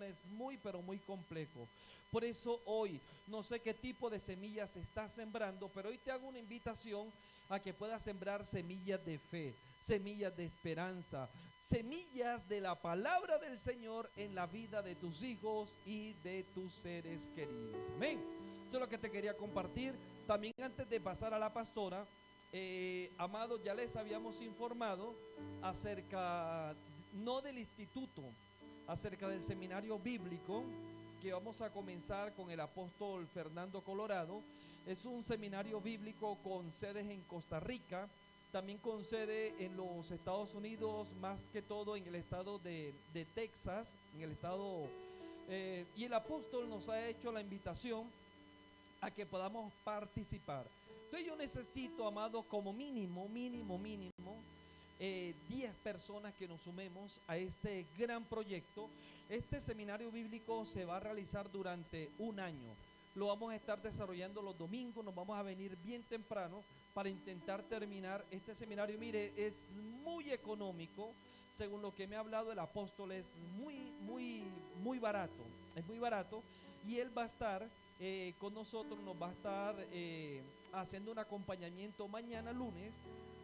es muy, pero muy complejo. Por eso hoy, no sé qué tipo de semillas estás sembrando, pero hoy te hago una invitación a que puedas sembrar semillas de fe, semillas de esperanza, semillas de la palabra del Señor en la vida de tus hijos y de tus seres queridos. Amén. Eso es lo que te quería compartir. También antes de pasar a la pastora, amados, ya les habíamos informado acerca, no del instituto, acerca del seminario bíblico que vamos a comenzar con el apóstol Fernando Colorado. Es un seminario bíblico con sedes en Costa Rica, también con sede en los Estados Unidos, más que todo en el estado de Texas, en el estado, y el apóstol nos ha hecho la invitación a que podamos participar. Entonces yo necesito, amados, como mínimo, 10 personas que nos sumemos a este gran proyecto. Este seminario bíblico se va a realizar durante un año. Lo vamos a estar desarrollando los domingos, nos vamos a venir bien temprano para intentar terminar este seminario. Mire, es muy económico, según lo que me ha hablado el apóstol, es muy barato, es muy barato, y él va a estar con nosotros, nos va a estar haciendo un acompañamiento mañana lunes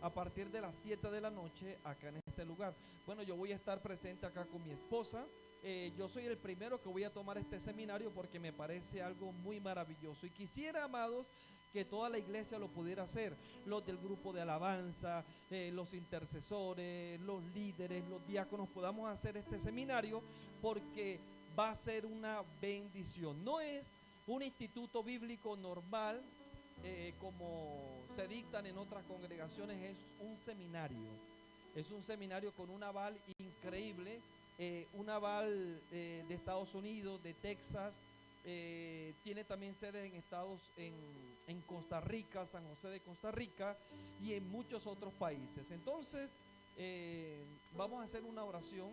a partir de las 7 de la noche acá en este lugar. Bueno, yo voy a estar presente acá con mi esposa. Yo soy el primero que voy a tomar este seminario porque me parece algo muy maravilloso y quisiera, amados, que toda la iglesia lo pudiera hacer, los del grupo de alabanza, los intercesores, los líderes, los diáconos, podamos hacer este seminario porque va a ser una bendición. No es un instituto bíblico normal, como se dictan en otras congregaciones, es un seminario con un aval increíble, un aval de Estados Unidos, de Texas, tiene también sedes en en Costa Rica, San José de Costa Rica y en muchos otros países. Entonces, vamos a hacer una oración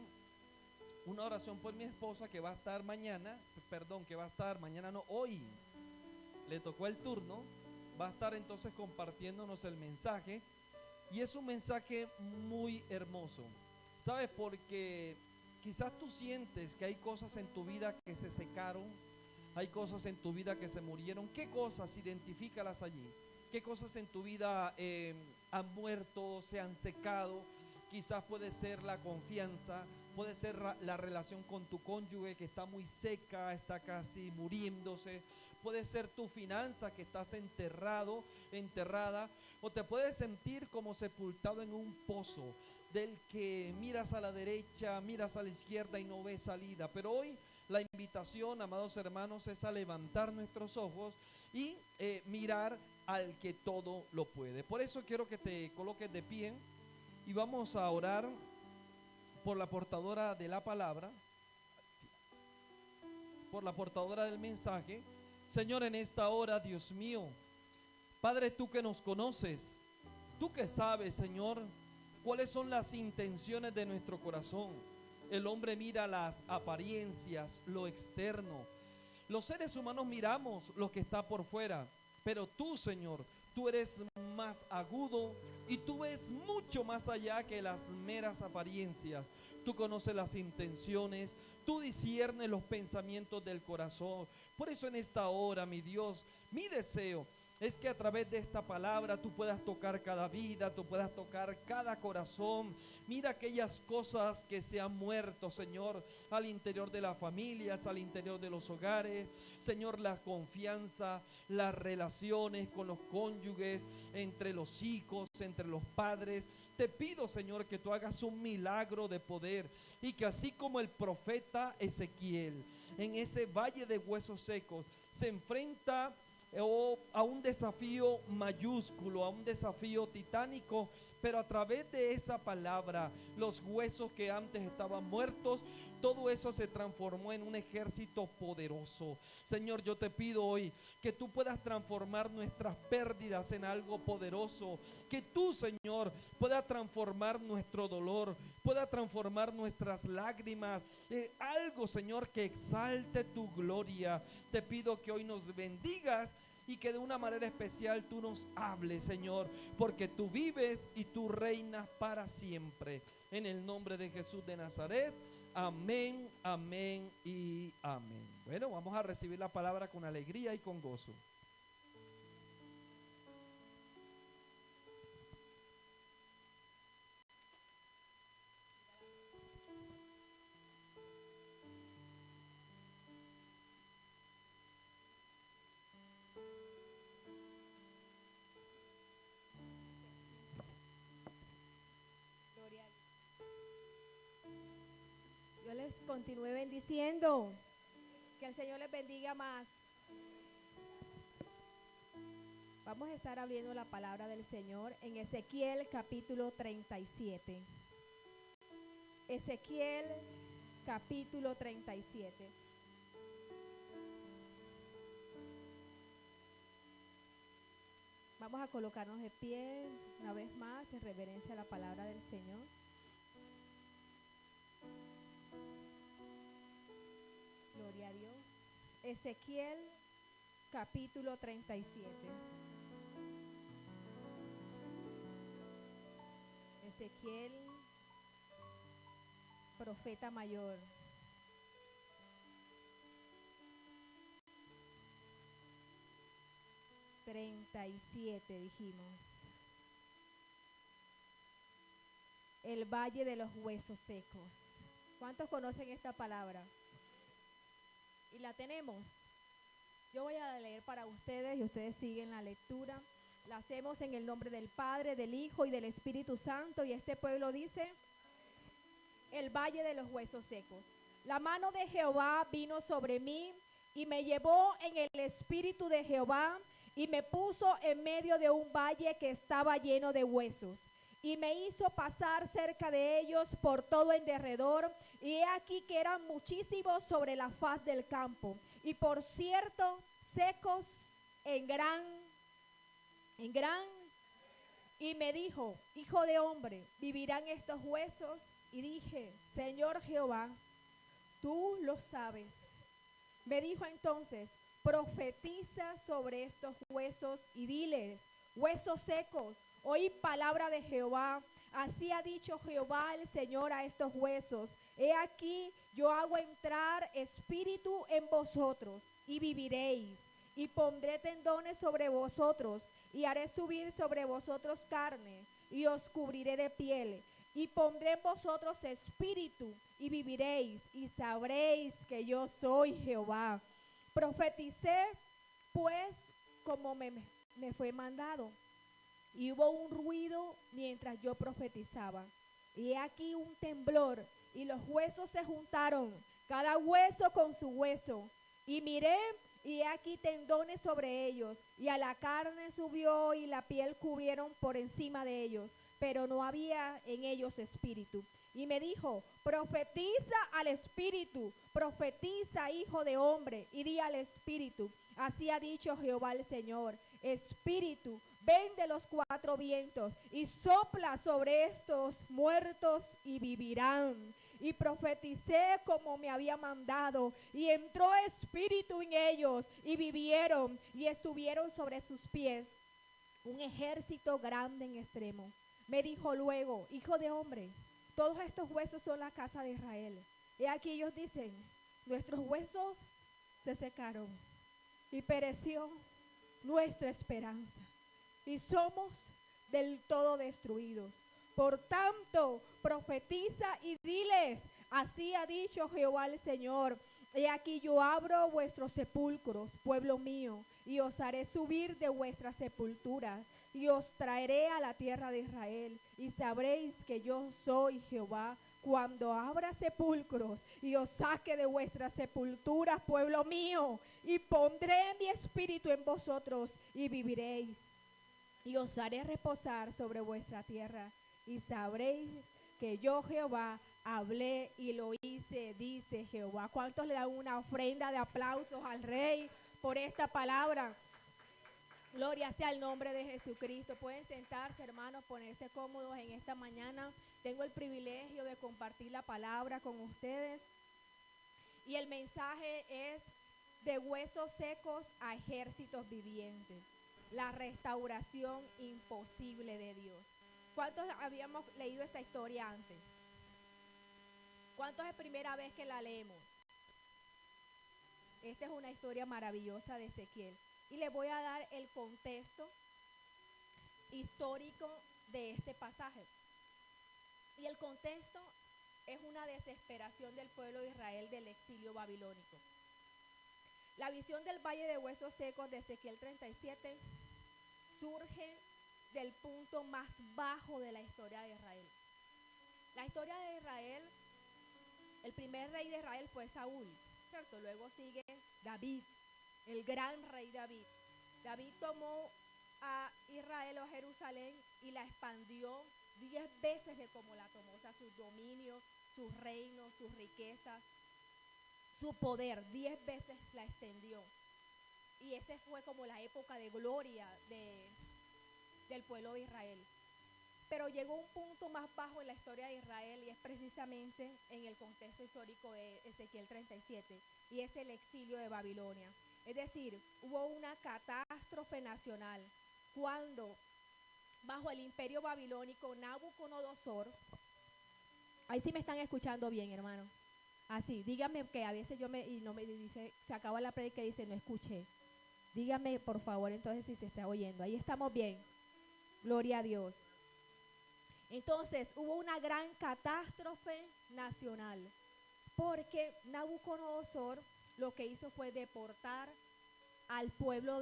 por mi esposa que va a estar mañana, perdón, que va a estar mañana, no, hoy le tocó el turno, va a estar entonces compartiéndonos el mensaje y es un mensaje muy hermoso, ¿sabes? Porque quizás tú sientes que hay cosas en tu vida que se secaron, hay cosas en tu vida que se murieron. ¿Qué cosas? Identifícalas allí. ¿Qué cosas en tu vida han muerto, se han secado? Quizás puede ser la confianza, puede ser la relación con tu cónyuge que está muy seca, está casi muriéndose. Puede ser tu finanza que estás enterrado, enterrada, o te puedes sentir como sepultado en un pozo del que miras a la derecha, miras a la izquierda y no ves salida. Pero hoy la invitación, amados hermanos, es a levantar nuestros ojos y mirar al que todo lo puede. Por eso quiero que te coloques de pie y vamos a orar por la portadora de la palabra, por la portadora del mensaje. Señor, en esta hora, Dios mío, Padre, tú que nos conoces, tú que sabes, Señor, cuáles son las intenciones de nuestro corazón. El hombre mira las apariencias, lo externo. Los seres humanos miramos lo que está por fuera, pero tú, Señor, tú eres más agudo y tú ves mucho más allá que las meras apariencias. Tú conoces las intenciones, tú disciernes los pensamientos del corazón. Por eso en esta hora, mi Dios, mi deseo es que a través de esta palabra tú puedas tocar cada vida, tú puedas tocar cada corazón. Mira aquellas cosas que se han muerto, Señor, al interior de las familias, al interior de los hogares. Señor, la confianza, las relaciones con los cónyuges, entre los hijos, entre los padres. Te pido, Señor, que tú hagas un milagro de poder y que así como el profeta Ezequiel en ese valle de huesos secos se enfrenta a un desafío mayúsculo, a un desafío titánico, pero a través de esa palabra, los huesos que antes estaban muertos, todo eso se transformó en un ejército poderoso. Señor, yo te pido hoy que tú puedas transformar nuestras pérdidas en algo poderoso, que tú, Señor, puedas transformar nuestro dolor, pueda transformar nuestras lágrimas, algo, Señor, que exalte tu gloria. Te pido que hoy nos bendigas y que de una manera especial tú nos hables, Señor, porque tú vives y tú reinas para siempre. En el nombre de Jesús de Nazaret, Amén, amén y amén. Bueno, vamos a recibir la palabra con alegría y con gozo. Gloria a Dios. Yo les continúe bendiciendo. Que el Señor les bendiga más. Vamos a estar abriendo la palabra del Señor en Ezequiel capítulo 37. Ezequiel capítulo 37. Vamos a colocarnos de pie una vez más en reverencia a la palabra del Señor. Gloria a Dios. Ezequiel capítulo 37. Ezequiel, profeta mayor. Dijimos. El valle de los huesos secos. ¿Cuántos conocen esta palabra? Y la tenemos. Yo voy a leer para ustedes y ustedes siguen la lectura. La hacemos en el nombre del Padre, del Hijo y del Espíritu Santo. Y este pueblo dice: el valle de los huesos secos. La mano de Jehová vino sobre mí y me llevó en el espíritu de Jehová y me puso en medio de un valle que estaba lleno de huesos. Y me hizo pasar cerca de ellos por todo en derredor, y he aquí que eran muchísimos sobre la faz del campo, y por cierto, secos en gran. Y me dijo: hijo de hombre, ¿vivirán estos huesos? Y dije: Señor Jehová, tú lo sabes. Me dijo entonces: profetiza sobre estos huesos y dile: huesos secos, oí palabra de Jehová. Así ha dicho Jehová el Señor a estos huesos: he aquí, yo hago entrar espíritu en vosotros y viviréis, y pondré tendones sobre vosotros, y haré subir sobre vosotros carne, y os cubriré de piel, y pondré en vosotros espíritu, y viviréis, y sabréis que yo soy Jehová. Profeticé pues como me fue mandado, y hubo un ruido mientras yo profetizaba, y he aquí un temblor, y los huesos se juntaron, cada hueso con su hueso, y miré, y he aquí tendones sobre ellos, y a la carne subió, y la piel cubrieron por encima de ellos, pero no había en ellos espíritu. Y me dijo: profetiza al espíritu, profetiza, hijo de hombre, y di al espíritu: así ha dicho Jehová el Señor, espíritu, ven de los cuatro vientos, y sopla sobre estos muertos, y vivirán. Y profeticé como me había mandado, y entró espíritu en ellos, y vivieron, y estuvieron sobre sus pies un ejército grande en extremo. Me dijo luego: hijo de hombre, todos estos huesos son la casa de Israel. Y aquí ellos dicen: nuestros huesos se secaron, y pereció nuestra esperanza, y somos del todo destruidos. Por tanto, profetiza y diles: así ha dicho Jehová el Señor: he aquí yo abro vuestros sepulcros, pueblo mío, y os haré subir de vuestras sepulturas, y os traeré a la tierra de Israel, y sabréis que yo soy Jehová, cuando abra sepulcros y os saque de vuestras sepulturas, pueblo mío, y pondré mi espíritu en vosotros, y viviréis, y os haré reposar sobre vuestra tierra, y sabréis que yo Jehová hablé y lo hice, dice Jehová. ¿Cuántos le dan una ofrenda de aplausos al Rey por esta palabra? Gloria sea el nombre de Jesucristo. Pueden sentarse, hermanos, ponerse cómodos en esta mañana. Tengo el privilegio de compartir la palabra con ustedes. Y el mensaje es: de huesos secos a ejércitos vivientes. La restauración imposible de Dios. ¿Cuántos habíamos leído esta historia antes? ¿Cuántos es primera vez que la leemos? Esta es una historia maravillosa de Ezequiel. Y les voy a dar el contexto histórico de este pasaje. Y el contexto es una desesperación del pueblo de Israel del exilio babilónico. La visión del valle de huesos secos de Ezequiel 37 surge del punto más bajo de la historia de Israel. La historia de Israel, el primer rey de Israel fue Saúl, ¿cierto? Luego sigue David, el gran rey David. David tomó a Israel o a Jerusalén y la expandió 10 veces de como la tomó, o sea, sus dominios, sus reinos, sus riquezas, su poder, 10 veces la extendió. Y esa fue como la época de gloria del pueblo de Israel. Pero llegó un punto más bajo en la historia de Israel y es precisamente en el contexto histórico de Ezequiel 37 y es el exilio de Babilonia. Es decir, hubo una catástrofe nacional cuando bajo el imperio babilónico Nabucodonosor, ahí sí me están escuchando bien, hermano. Así, dígame que a veces y no me dice, se acaba la predica y dice, no escuché. Dígame, por favor, entonces si se está oyendo. Ahí estamos bien. Gloria a Dios. Entonces, hubo una gran catástrofe nacional, porque Nabucodonosor lo que hizo fue deportar al pueblo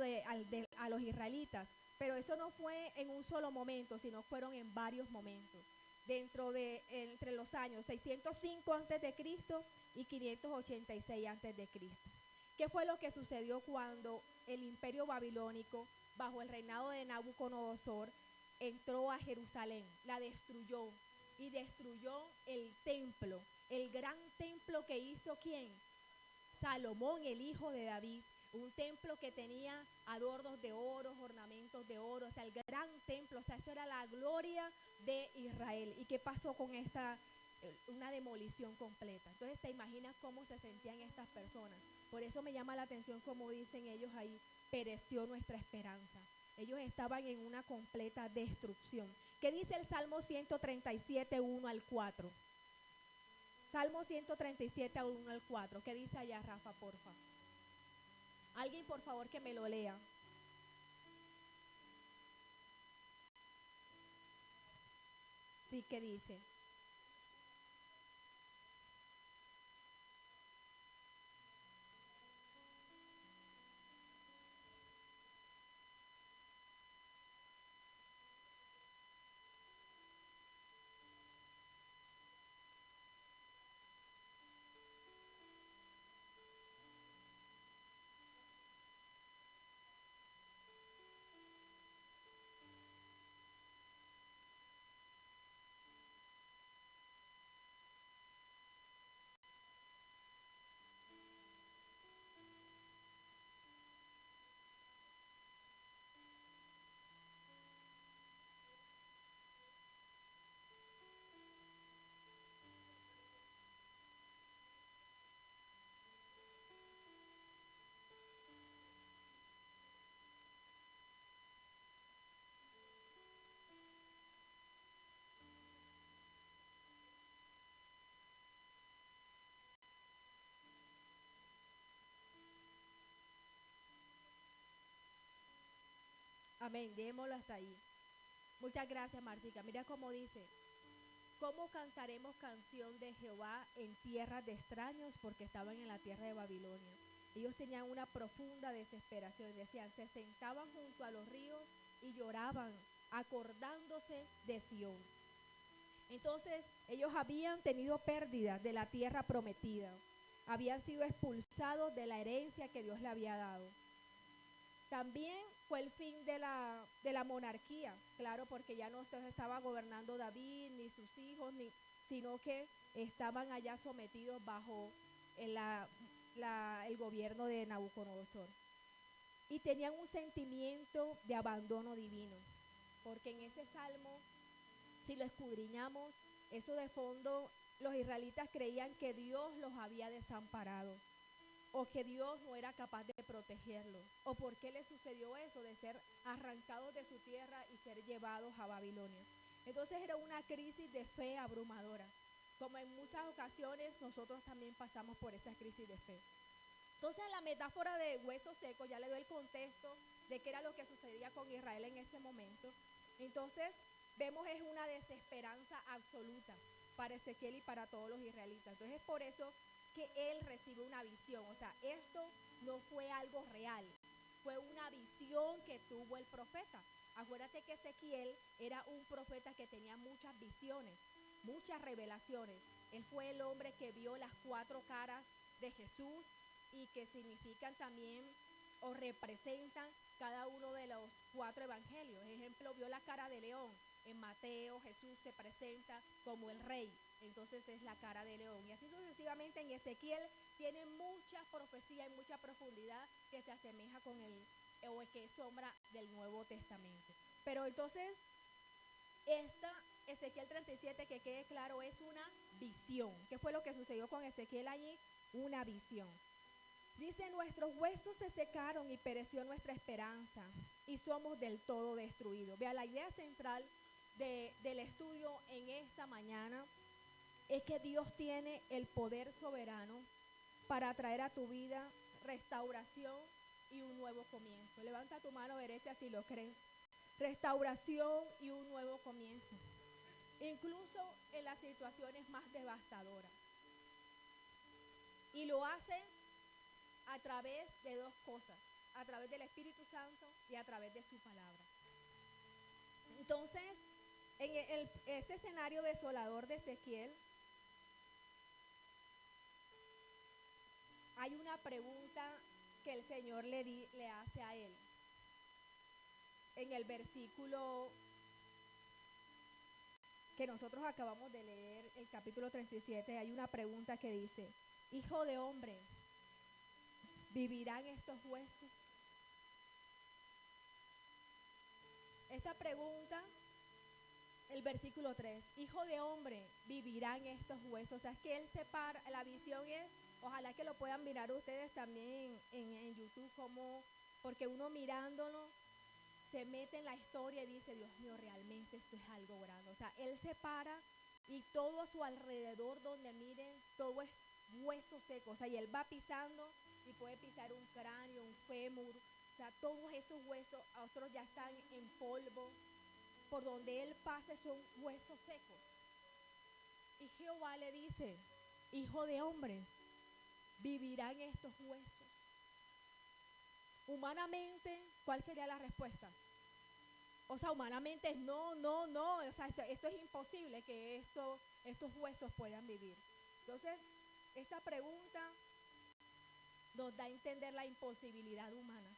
a los israelitas. Pero eso no fue en un solo momento, sino fueron en varios momentos. Entre los años 605 a.C. y 586 a.C. ¿Qué fue lo que sucedió cuando el imperio babilónico, bajo el reinado de Nabucodonosor, entró a Jerusalén? La destruyó y destruyó el templo, el gran templo que hizo ¿quién? Salomón, el hijo de David. Un templo que tenía adornos de oro, ornamentos de oro, o sea, el gran templo, o sea, eso era la gloria de Israel. ¿Y qué pasó con una demolición completa? Entonces, ¿te imaginas cómo se sentían estas personas? Por eso me llama la atención, como dicen ellos ahí, pereció nuestra esperanza. Ellos estaban en una completa destrucción. ¿Qué dice el Salmo 137, 1 al 4? Salmo 137, 1 al 4. ¿Qué dice allá, Rafa, porfa? Alguien, por favor, que me lo lea. Sí, ¿qué dice? Amén, démoslo hasta ahí. Muchas gracias, Martica. Mira cómo dice: ¿cómo cantaremos canción de Jehová en tierras de extraños? Porque estaban en la tierra de Babilonia. Ellos tenían una profunda desesperación. Decían, se sentaban junto a los ríos y lloraban, acordándose de Sión. Entonces, ellos habían tenido pérdidas de la tierra prometida. Habían sido expulsados de la herencia que Dios le había dado. También fue el fin de la monarquía, claro, porque ya no estaba gobernando David, ni sus hijos, sino que estaban allá sometidos bajo el gobierno de Nabucodonosor. Y tenían un sentimiento de abandono divino, porque en ese salmo, si lo escudriñamos, eso de fondo, los israelitas creían que Dios los había desamparado, o que Dios no era capaz de protegerlos, o por qué les sucedió eso de ser arrancados de su tierra y ser llevados a Babilonia. Entonces era una crisis de fe abrumadora. como en muchas ocasiones nosotros también pasamos por esa crisis de fe. Entonces, la metáfora de hueso seco, ya le doy el contexto de qué era lo que sucedía con Israel en ese momento. Entonces, vemos es una desesperanza absoluta para Ezequiel y para todos los israelitas. Entonces, es por eso que él recibe una visión. O sea, esto no fue algo real, fue una visión que tuvo el profeta. Acuérdate que Ezequiel era un profeta que tenía muchas visiones, muchas revelaciones. Él fue el hombre que vio las 4 caras de Jesús y que significan también o representan cada uno de los 4 evangelios. Ejemplo, vio la cara de león. En Mateo Jesús se presenta como el rey, entonces es la cara de león. Y así sucesivamente en Ezequiel tiene mucha profecía y mucha profundidad que se asemeja con o que es sombra del Nuevo Testamento. Pero entonces, esta Ezequiel 37, que quede claro, es una visión. ¿Qué fue lo que sucedió con Ezequiel allí? Una visión. Dice, nuestros huesos se secaron y pereció nuestra esperanza y somos del todo destruidos. Vea, la idea central del estudio en esta mañana es que Dios tiene el poder soberano para traer a tu vida restauración y un nuevo comienzo. Levanta tu mano derecha si lo crees. Restauración y un nuevo comienzo. Incluso en las situaciones más devastadoras. Y lo hace a través de 2 cosas, a través del Espíritu Santo y a través de su palabra. Entonces, en ese escenario desolador de Ezequiel, hay una pregunta que el Señor le hace a él. En el versículo que nosotros acabamos de leer, el capítulo 37, hay una pregunta que dice, hijo de hombre, ¿vivirán estos huesos? Esta pregunta, el versículo 3, hijo de hombre, ¿vivirán estos huesos? O sea, es que él separa, la visión es, ojalá que lo puedan mirar ustedes también en YouTube, porque uno mirándolo se mete en la historia y dice, Dios mío, realmente esto es algo grande. O sea, él se para y todo a su alrededor donde miren, todo es hueso seco. O sea, y él va pisando y puede pisar un cráneo, un fémur. O sea, todos esos huesos, a otros ya están en polvo. Por donde él pase son huesos secos. Y Jehová le dice, hijo de hombre, ¿vivirán estos huesos? Humanamente, ¿cuál sería la respuesta? O sea, humanamente es no. O sea, esto es imposible que estos huesos puedan vivir. Entonces, esta pregunta nos da a entender la imposibilidad humana.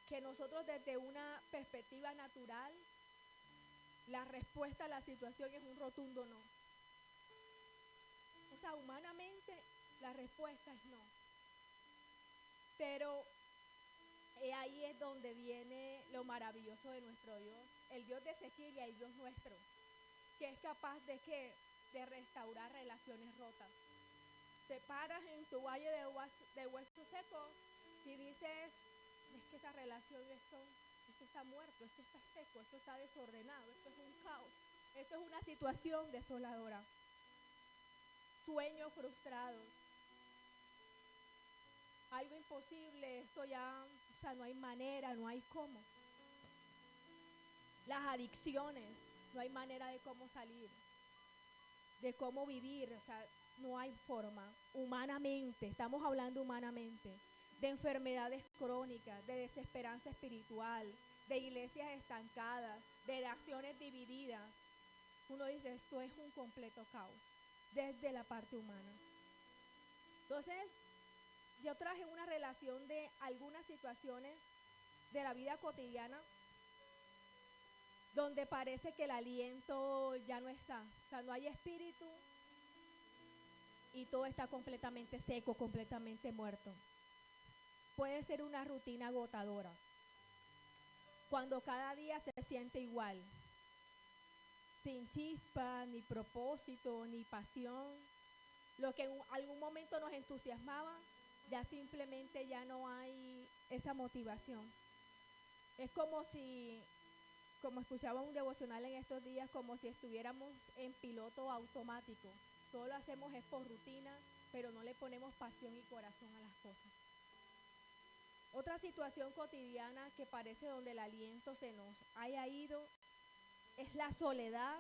Que nosotros desde una perspectiva natural, la respuesta a la situación es un rotundo no. O sea, humanamente la respuesta es no. Pero ahí es donde viene lo maravilloso de nuestro Dios, el Dios de Ezequiel y el Dios nuestro, que es capaz de restaurar relaciones rotas. Te paras en tu valle de huesos secos y dices, es que esa relación, esto está muerto, esto está seco, esto está desordenado, esto es un caos, esto es una situación desoladora. Sueños frustrados. Algo imposible, esto ya, o sea, no hay manera, no hay cómo. Las adicciones, no hay manera de cómo salir, de cómo vivir, o sea, no hay forma. Humanamente, estamos hablando humanamente, de enfermedades crónicas, de desesperanza espiritual, de iglesias estancadas, de naciones divididas. Uno dice, esto es un completo caos, desde la parte humana. Entonces, yo traje una relación de algunas situaciones de la vida cotidiana donde parece que el aliento ya no está, o sea, no hay espíritu y todo está completamente seco, completamente muerto. Puede ser una rutina agotadora, cuando cada día se siente igual, sin chispa, ni propósito, ni pasión. Lo que en algún momento nos entusiasmaba, ya simplemente ya no hay esa motivación. Es como si como escuchaba un devocional en estos días, como si estuviéramos en piloto automático. Todo lo hacemos es por rutina, pero no le ponemos pasión y corazón a las cosas. Otra situación cotidiana que parece donde el aliento se nos haya ido es la soledad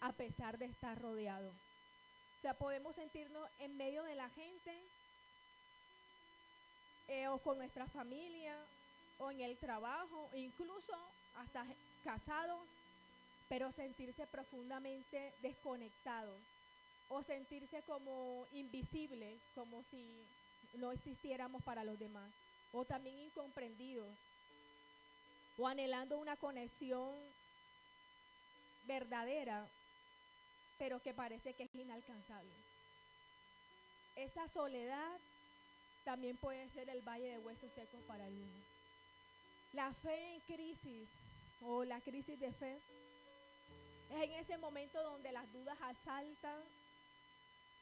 a pesar de estar rodeado. O sea, podemos sentirnos en medio de la gente o con nuestra familia o en el trabajo, incluso hasta casados, pero sentirse profundamente desconectados o sentirse como invisible, como si no existiéramos para los demás, o también incomprendidos, o anhelando una conexión verdadera, pero que parece que es inalcanzable. Esa soledad también puede ser el valle de huesos secos para el uno. La fe en crisis o la crisis de fe es en ese momento donde las dudas asaltan.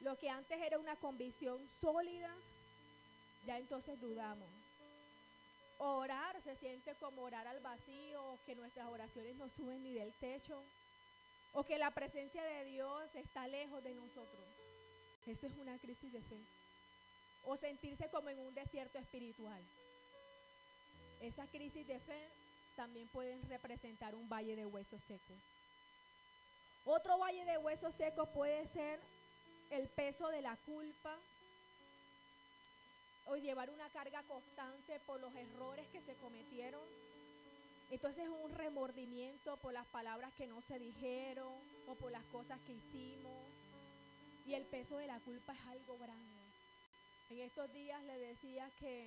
Lo que antes era una convicción sólida, ya entonces dudamos. Orar se siente como orar al vacío, que nuestras oraciones no suben ni del techo, o que la presencia de Dios está lejos de nosotros. Eso es una crisis de fe. O sentirse como en un desierto espiritual. Esa crisis de fe también pueden representar un valle de huesos secos. Otro valle de huesos secos puede ser el peso de la culpa o llevar una carga constante por los errores que se cometieron. Entonces un remordimiento por las palabras que no se dijeron o por las cosas que hicimos. Y el peso de la culpa es algo grande. En estos días le decía que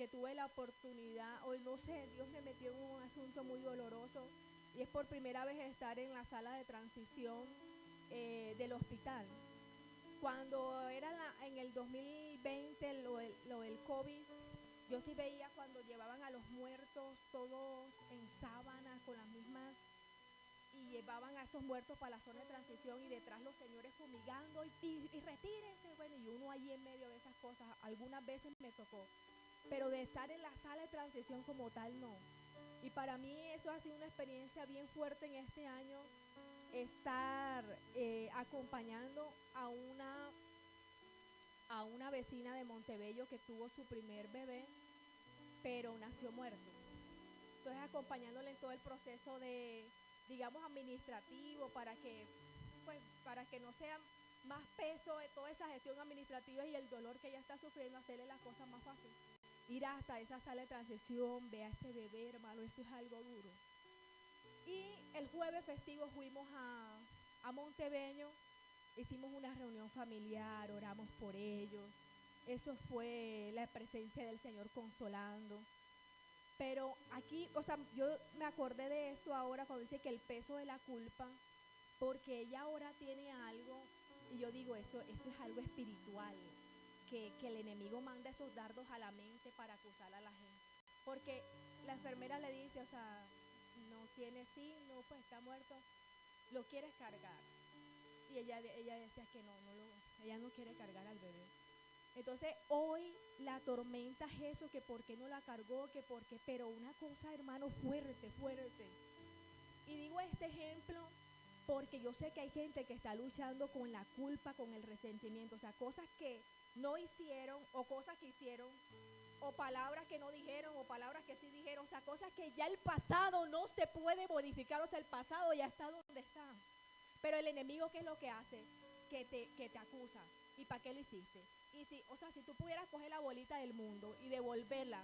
tuve la oportunidad, o no sé, Dios me metió en un asunto muy doloroso, y es por primera vez estar en la sala de transición del hospital. Cuando era en el 2020 lo del COVID, yo sí veía cuando llevaban a los muertos todos en sábanas con las mismas, y llevaban a esos muertos para la zona de transición, y detrás los señores fumigando y retírense, bueno, y uno ahí en medio de esas cosas. Algunas veces me tocó, pero de estar en la sala de transición como tal, no. Y para mí eso ha sido una experiencia bien fuerte en este año, estar acompañando a una vecina de Montebello que tuvo su primer bebé, pero nació muerto. Entonces acompañándole en todo el proceso de, digamos, administrativo, para que no sea más peso de toda esa gestión administrativa y el dolor que ella está sufriendo, hacerle las cosas más fáciles. Ir hasta esa sala de transición, ver a ese bebé, hermano, eso es algo duro. Y el jueves festivo fuimos a Montebello, hicimos una reunión familiar, oramos por ellos. Eso fue la presencia del Señor consolando. Pero aquí, o sea, yo me acordé de esto ahora cuando dice que el peso de la culpa, porque ella ahora tiene algo, y yo digo, eso es algo espiritual, que el enemigo manda esos dardos a la mente para acusar a la gente. Porque la enfermera le dice, o sea, no tiene signo, pues está muerto, lo quieres cargar. Y ella decía que ella no quiere cargar al bebé. Entonces hoy la tormenta es eso, que por qué no la cargó, pero una cosa, hermano, fuerte, fuerte. Y digo este ejemplo porque yo sé que hay gente que está luchando con la culpa, con el resentimiento, o sea, cosas que no hicieron o cosas que hicieron, o palabras que no dijeron o palabras que sí dijeron, o sea, cosas que ya el pasado no se puede modificar, o sea, el pasado ya está donde está. Pero el enemigo, ¿qué es lo que hace? Que te acusa. ¿Y para qué lo hiciste? Y si tú pudieras coger la bolita del mundo y devolverla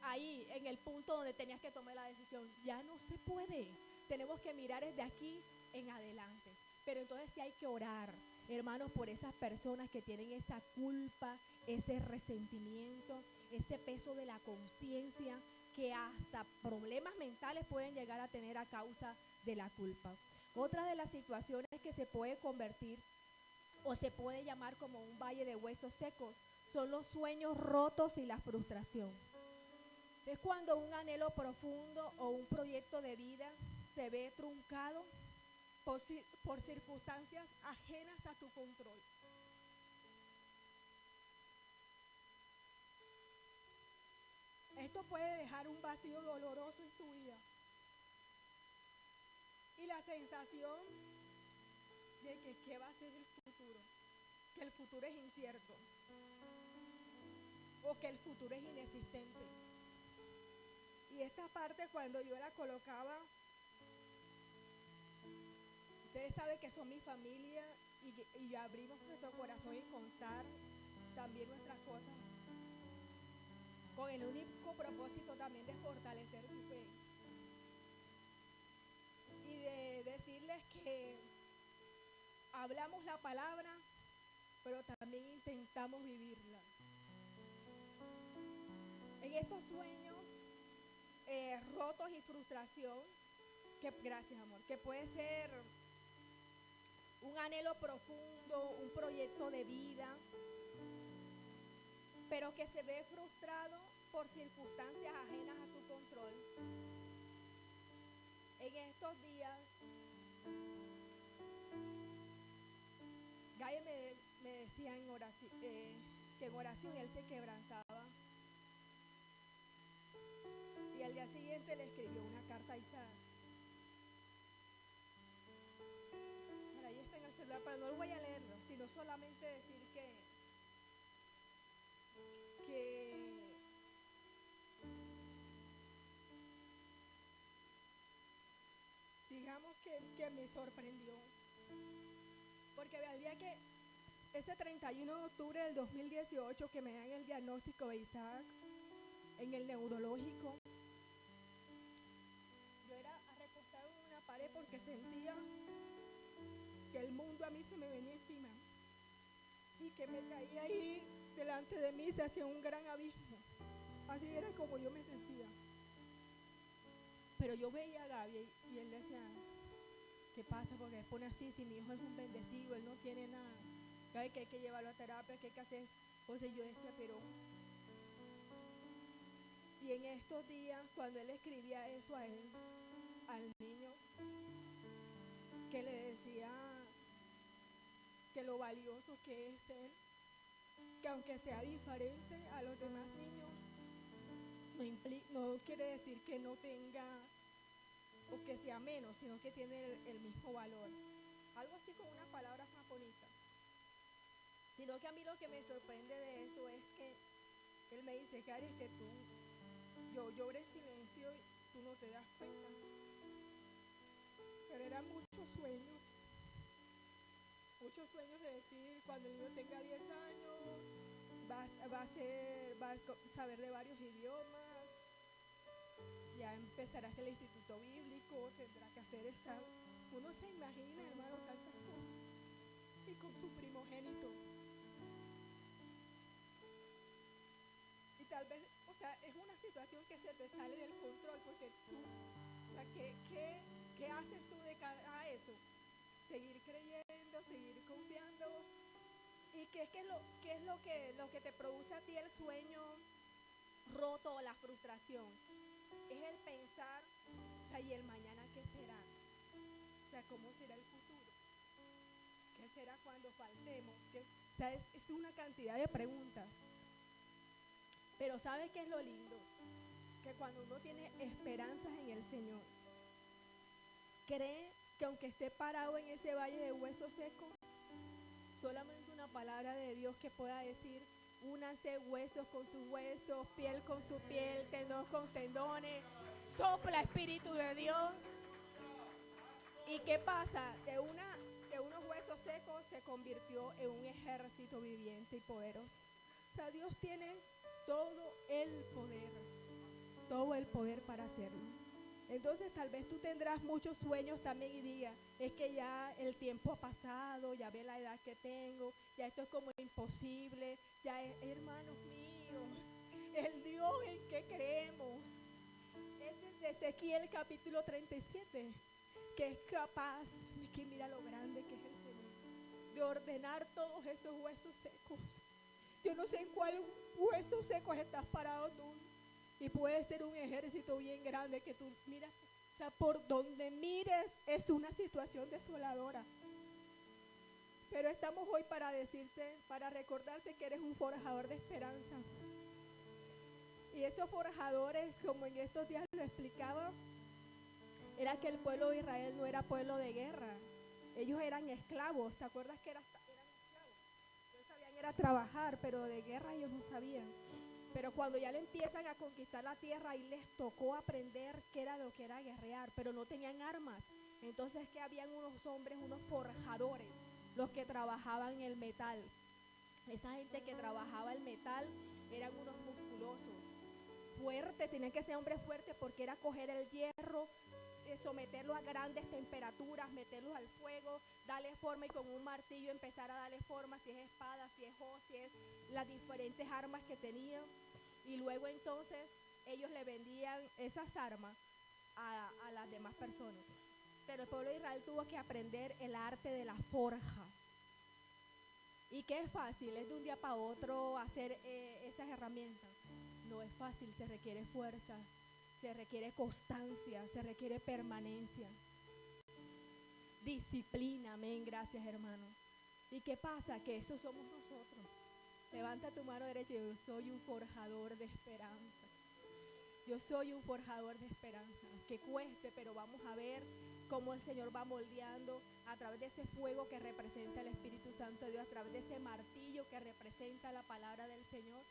ahí en el punto donde tenías que tomar la decisión, ya no se puede. Tenemos que mirar desde aquí en adelante. Pero entonces sí hay que orar, hermanos, por esas personas que tienen esa culpa, ese resentimiento, ese peso de la conciencia, que hasta problemas mentales pueden llegar a tener a causa de la culpa. Otra de las situaciones que se puede convertir o se puede llamar como un valle de huesos secos son los sueños rotos y la frustración. Es cuando un anhelo profundo o un proyecto de vida se ve truncado por circunstancias ajenas a tu control. Esto puede dejar un vacío doloroso en tu vida. y la sensación de que qué va a ser el futuro, que el futuro es incierto o que el futuro es inexistente. Y esta parte cuando yo la colocaba, ustedes saben que son mi familia y abrimos nuestro corazón y contar también nuestras cosas con el único propósito también de fortalecer su fe y de decirles que hablamos la palabra, pero también intentamos vivirla. En estos sueños rotos y frustración, que gracias amor, que puede ser un anhelo profundo, un proyecto de vida, pero que se ve frustrado por circunstancias ajenas a tu control. En estos días, Gaia me decía en oración, que en oración él se quebrantaba. Y al día siguiente le escribió una carta a Isaac. Ahí está en el celular, pero no lo voy a leerlo, sino solamente decir que digamos que me sorprendió. Porque al día que ese 31 de octubre del 2018 que me dan el diagnóstico de Isaac en el neurológico, yo era recostada en una pared porque sentía que el mundo a mí se me venía encima y que me caía ahí delante de mí, se hacía un gran abismo. Así era como yo me sentía. Pero yo veía a Gaby y él decía, ¿qué pasa? Porque él pone así, si mi hijo es un bendecido, él no tiene nada, que hay que llevarlo a terapia, que hay que hacer. Entonces yo decía, pero... Y en estos días, cuando él escribía eso a él, al niño, que le decía que lo valioso que es él, que aunque sea diferente a los demás niños, no quiere decir que no tenga o que sea menos, sino que tiene el mismo valor. Algo así con unas palabras más bonitas. Sino que a mí lo que me sorprende de eso es que él me dice, Cari, que yo lloro en silencio y tú no te das cuenta. Pero eran muchos sueños de decir, cuando el niño tenga 10 años, va a saber de varios idiomas, ya empezará a hacer el instituto bíblico, tendrá que hacer examen. Uno se imagina, hermano, tantas cosas. Y con su primogénito. Y tal vez, o sea, es una situación que se te sale del control, porque tú, o sea, ¿qué haces tú de cara a eso? Seguir creyendo, seguir confiando. ¿Y qué es lo que te produce a ti el sueño roto o la frustración? Es el pensar, o sea, ¿y el mañana qué será? O sea, ¿cómo será el futuro? ¿Qué será cuando faltemos? O sea, es una cantidad de preguntas. Pero ¿sabe qué es lo lindo? Que cuando uno tiene esperanzas en el Señor, cree que aunque esté parado en ese valle de huesos secos, solamente una palabra de Dios que pueda decir, únanse huesos con sus huesos, piel con su piel, tendón con tendones, sopla Espíritu de Dios. ¿Y qué pasa? De unos huesos secos se convirtió en un ejército viviente y poderoso. O sea, Dios tiene todo el poder para hacerlo. Entonces tal vez tú tendrás muchos sueños también y digas, es que ya el tiempo ha pasado, ya ve la edad que tengo, ya esto es como imposible, ya es, hermanos míos, el Dios en que creemos es de Ezequiel capítulo 37, que es capaz, es que mira lo grande que es el Señor, de ordenar todos esos huesos secos. Yo no sé en cuál hueso seco estás parado tú. Y puede ser un ejército bien grande que tú miras, o sea, por donde mires es una situación desoladora. Pero estamos hoy para decirte, para recordarte que eres un forjador de esperanza. Y esos forjadores, como en estos días lo explicaba, era que el pueblo de Israel no era pueblo de guerra. Ellos eran esclavos. ¿Te acuerdas que eran esclavos? Ellos sabían era trabajar, pero de guerra ellos no sabían. Pero cuando ya le empiezan a conquistar la tierra, ahí les tocó aprender qué era lo que era guerrear, pero no tenían armas. Entonces que habían unos hombres, unos forjadores, los que trabajaban el metal. Esa gente que trabajaba el metal eran unos musculosos, fuertes, tenían que ser hombres fuertes porque era coger el hierro, someterlo a grandes temperaturas, meterlos al fuego, darle forma y con un martillo empezar a darle forma, si es espada, si es hoz, si es las diferentes armas que tenían. Y luego entonces ellos le vendían esas armas a las demás personas. Pero el pueblo de Israel tuvo que aprender el arte de la forja. Y que es fácil, es de un día para otro hacer esas herramientas. No es fácil, se requiere fuerza, se requiere constancia, se requiere permanencia, disciplina, amén, gracias hermano. ¿Y qué pasa? Que eso somos nosotros. Levanta tu mano derecha y yo soy un forjador de esperanza. Yo soy un forjador de esperanza, que cueste, pero vamos a ver cómo el Señor va moldeando a través de ese fuego que representa el Espíritu Santo de Dios, a través de ese martillo que representa la palabra del Señor,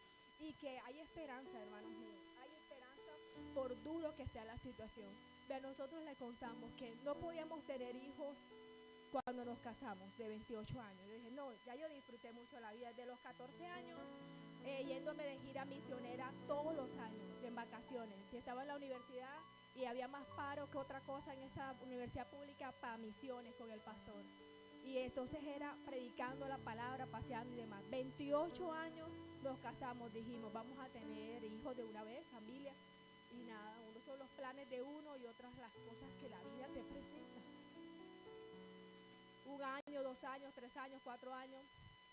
y que hay esperanza, hermanos míos, hay esperanza por duro que sea la situación. A nosotros le contamos que no podíamos tener hijos cuando nos casamos, de 28 años. Yo dije, no, ya yo disfruté mucho la vida. De los 14 años, yéndome de gira misionera todos los años, en vacaciones. Si estaba en la universidad y había más paro que otra cosa en esa universidad pública, para misiones con el pastor. Y entonces era predicando la palabra, paseando y demás. 28 años nos casamos, dijimos, vamos a tener hijos de una vez, familia. Y nada, unos son los planes de uno y otras las cosas que la vida te presenta. 1 año, 2 años, 3 años, 4 años.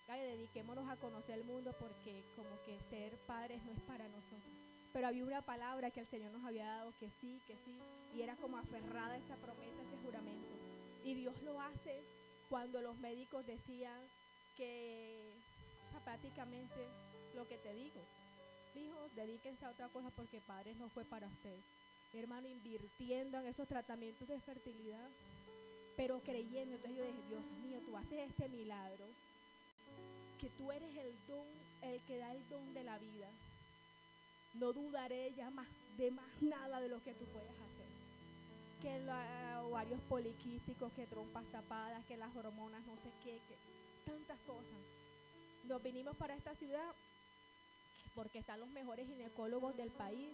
Dediquémonos a conocer el mundo porque como que ser padres no es para nosotros. Pero había una palabra que el Señor nos había dado que sí, y era como aferrada a esa promesa, ese juramento. Y Dios lo hace cuando los médicos decían que, o sea, prácticamente lo que te digo, hijos, dedíquense a otra cosa porque padres no fue para ustedes. Hermano, invirtiendo en esos tratamientos de fertilidad, pero creyendo. Entonces yo dije, Dios mío, tú haces este milagro, que tú eres el don, el que da el don de la vida. No dudaré ya más de más nada de lo que tú puedes hacer. Que los ovarios poliquísticos, que trompas tapadas, que las hormonas no sé qué, que tantas cosas. Nos vinimos para esta ciudad porque están los mejores ginecólogos del país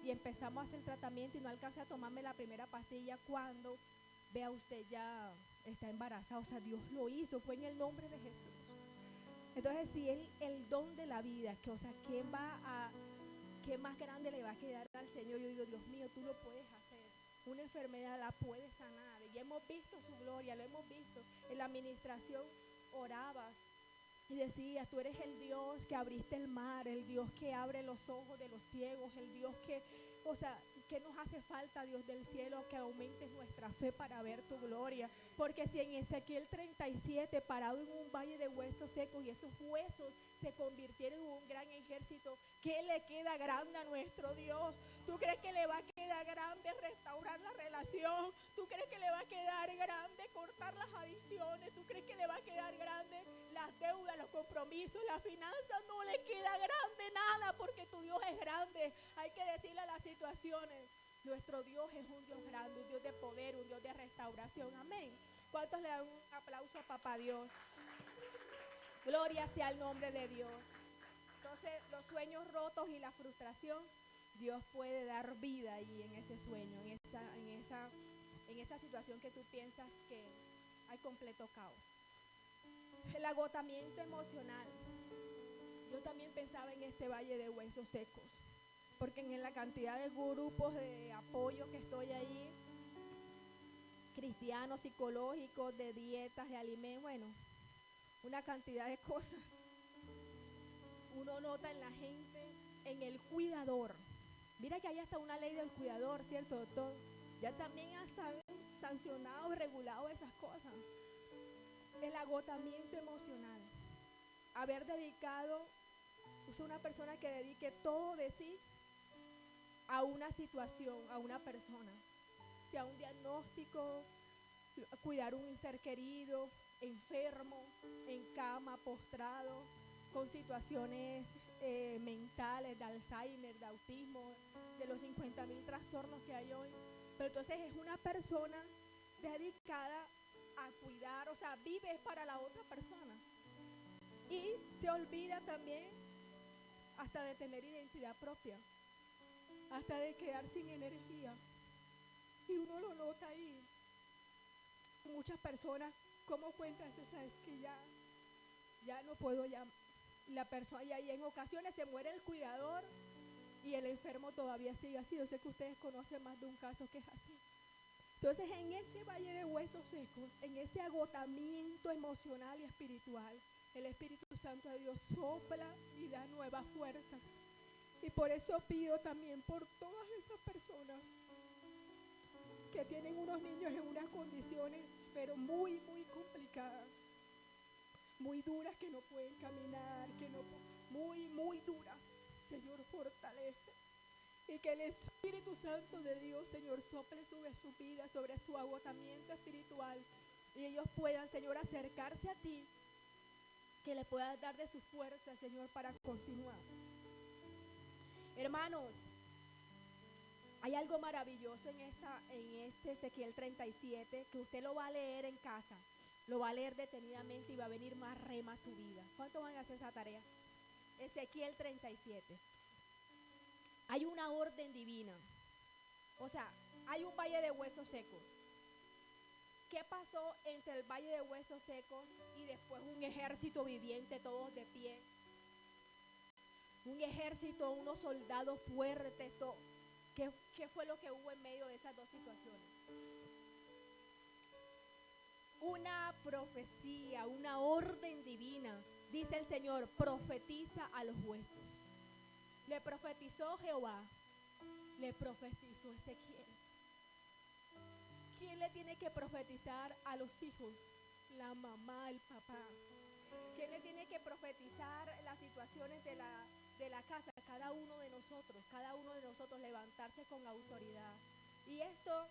y empezamos a hacer tratamiento y no alcancé a tomarme la primera pastilla cuando vea usted ya está embarazada. O sea, Dios lo hizo, fue en el nombre de Jesús. Entonces, si Él, el don de la vida, que, o sea, ¿qué más grande le va a quedar al Señor? Yo digo, Dios mío, tú lo puedes hacer. Una enfermedad la puedes sanar. Y hemos visto su gloria, lo hemos visto. En la administración oraba y decías, tú eres el Dios que abriste el mar, el Dios que abre los ojos de los ciegos, el Dios que, o sea, ¿qué nos hace falta, Dios del cielo? Que aumentes nuestra fe para ver tu gloria. Porque si en Ezequiel 37, parado en un valle de huesos secos, y esos huesos se convirtieron en un gran ejército, ¿qué le queda grande a nuestro Dios? ¿Tú crees que le va a quedar grande restaurar la relación? ¿Tú crees que le va a quedar grande cortar las adicciones? ¿Tú crees que le va a quedar grande las deudas, los compromisos, las finanzas? No le queda grande nada porque tu Dios es grande. Hay que decirle a las situaciones, nuestro Dios es un Dios grande, un Dios de poder, un Dios de restauración. Amén. ¿Cuántos le dan un aplauso a Papá Dios? Gloria sea el nombre de Dios. Entonces, los sueños rotos y la frustración, Dios puede dar vida ahí en ese sueño, en esa situación que tú piensas que hay completo caos. El agotamiento emocional. Yo también pensaba en este valle de huesos secos, porque en la cantidad de grupos de apoyo que estoy ahí, cristianos, psicológicos, de dietas, de alimentos, bueno, una cantidad de cosas. Uno nota en la gente, en el cuidador. Mira que hay hasta una ley del cuidador, ¿cierto, doctor? Ya también hasta sancionado, regulado esas cosas. El agotamiento emocional. Haber dedicado, una persona que dedique todo de sí a una situación, a una persona. sea un diagnóstico, cuidar un ser querido, enfermo, en cama, postrado, con situaciones mentales, de Alzheimer, de autismo, de los 50.000 trastornos que hay hoy. Pero entonces es una persona dedicada a cuidar, o sea, vive para la otra persona. Y se olvida también hasta de tener identidad propia, hasta de quedar sin energía. Y uno lo nota ahí. Muchas personas, ¿cómo cuentas? O sea, es que ya no puedo, ya la persona, y ahí en ocasiones se muere el cuidador y el enfermo todavía sigue así. Yo sé que ustedes conocen más de un caso que es así. Entonces, en ese valle de huesos secos, en ese agotamiento emocional y espiritual, el Espíritu Santo de Dios sopla y da nueva fuerza. Y por eso pido también por todas esas personas que tienen unos niños en unas condiciones, pero muy, muy complicadas, muy duras, que no pueden caminar, muy, muy duras. Señor, fortalece. Y que el Espíritu Santo de Dios, Señor, sople sobre su vida, sobre su agotamiento espiritual. Y ellos puedan, Señor, acercarse a ti, que le puedas dar de su fuerza, Señor, para continuar. Hermanos, hay algo maravilloso en este Ezequiel 37, que usted lo va a leer en casa, lo va a leer detenidamente y va a venir más rema a su vida. ¿Cuántos van a hacer esa tarea? Ezequiel 37. Hay una orden divina. O sea, hay un valle de huesos secos. ¿Qué pasó entre el valle de huesos secos y después un ejército viviente, todos de pie? Un ejército, unos soldados fuertes, todo. ¿Qué fue lo que hubo en medio de esas dos situaciones? Una profecía, una orden divina. Dice el Señor, profetiza a los huesos. Le profetizó Jehová, le profetizó Ezequiel. ¿Quién le tiene que profetizar a los hijos? La mamá, el papá. ¿Quién le tiene que profetizar las situaciones de la casa? Cada uno de nosotros levantarse con autoridad. Y esto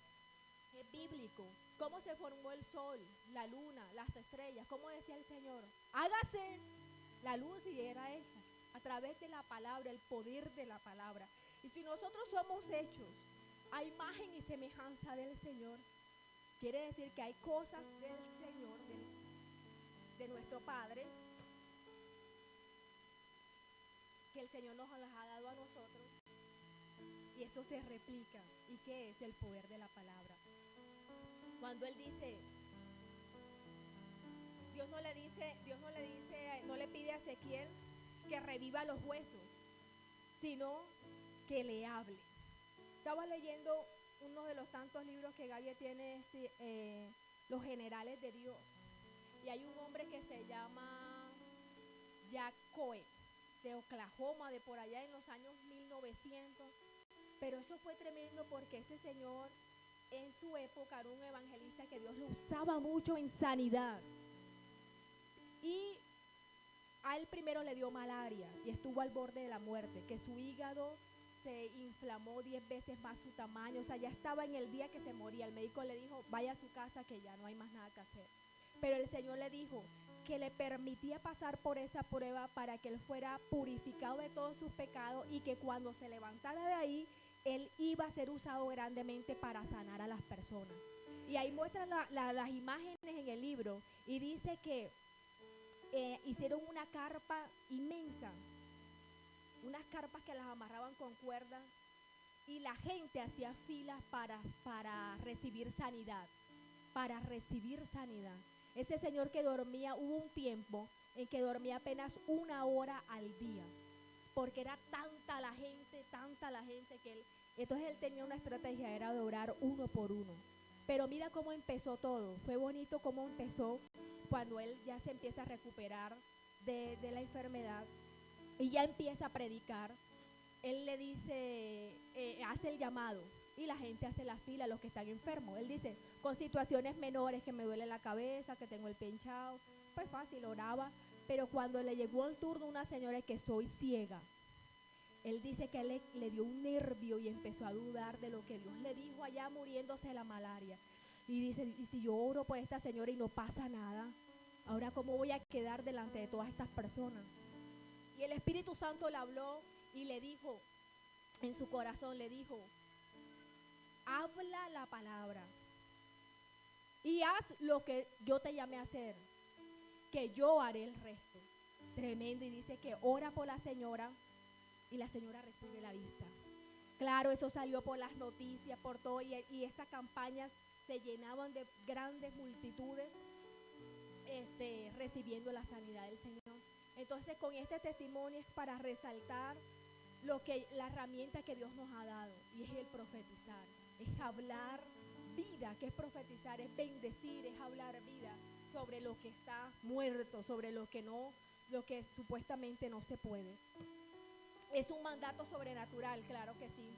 es bíblico. ¿Cómo se formó el sol, la luna, las estrellas? ¿Cómo decía el Señor? Hágase la luz, y era esa. A través de la palabra, el poder de la palabra. Y si nosotros somos hechos a imagen y semejanza del Señor, quiere decir que hay cosas del Señor, de nuestro Padre, que el Señor nos las ha dado a nosotros, y eso se replica. ¿Y qué es? El poder de la palabra. Cuando Él dice, Dios no le pide a Ezequiel que reviva los huesos, sino que le hable. Estaba leyendo uno de los tantos libros que Gaby tiene, Los Generales de Dios, y hay un hombre que se llama Jack Coe, de Oklahoma, de por allá en los años 1900, pero eso fue tremendo porque ese señor en su época era un evangelista que Dios lo usaba mucho en sanidad. Y a él primero le dio malaria y estuvo al borde de la muerte, que su hígado se inflamó 10 veces más su tamaño, o sea, ya estaba en el día que se moría. El médico le dijo, vaya a su casa que ya no hay más nada que hacer. Pero el Señor le dijo que le permitía pasar por esa prueba para que él fuera purificado de todos sus pecados, y que cuando se levantara de ahí, él iba a ser usado grandemente para sanar a las personas. Y ahí muestra las imágenes en el libro, y dice que hicieron una carpa inmensa, unas carpas que las amarraban con cuerdas, y la gente hacía filas para recibir sanidad, para recibir sanidad. Ese señor que dormía, hubo un tiempo en que dormía apenas 1 hora al día, porque era tanta la gente que entonces él tenía una estrategia, era de orar uno por uno. Pero mira cómo empezó todo. Fue bonito cómo empezó cuando él ya se empieza a recuperar de la enfermedad y ya empieza a predicar. Él le dice, hace el llamado, y la gente hace la fila, los que están enfermos. Él dice, con situaciones menores, que me duele la cabeza, que tengo el pie hinchado, pues fácil, oraba. Pero cuando le llegó el turno a una señora que soy ciega, él dice que le dio un nervio y empezó a dudar de lo que Dios le dijo allá muriéndose de la malaria. Y dice, ¿y si yo oro por esta señora y no pasa nada? Ahora, ¿cómo voy a quedar delante de todas estas personas? Y el Espíritu Santo le habló y le dijo, en su corazón le dijo, habla la palabra y haz lo que yo te llamé a hacer, que yo haré el resto. Tremendo. Y dice que ora por la señora y la señora recibe la vista. Claro, eso salió por las noticias, por todo, y esas campañas se llenaban de grandes multitudes recibiendo la sanidad del Señor. Entonces, con este testimonio es para resaltar la herramienta que Dios nos ha dado, y es el profetizar, es hablar vida. Que es profetizar, es bendecir, es hablar vida sobre lo que está muerto, sobre lo que supuestamente no se puede. Es un mandato sobrenatural, claro que sí,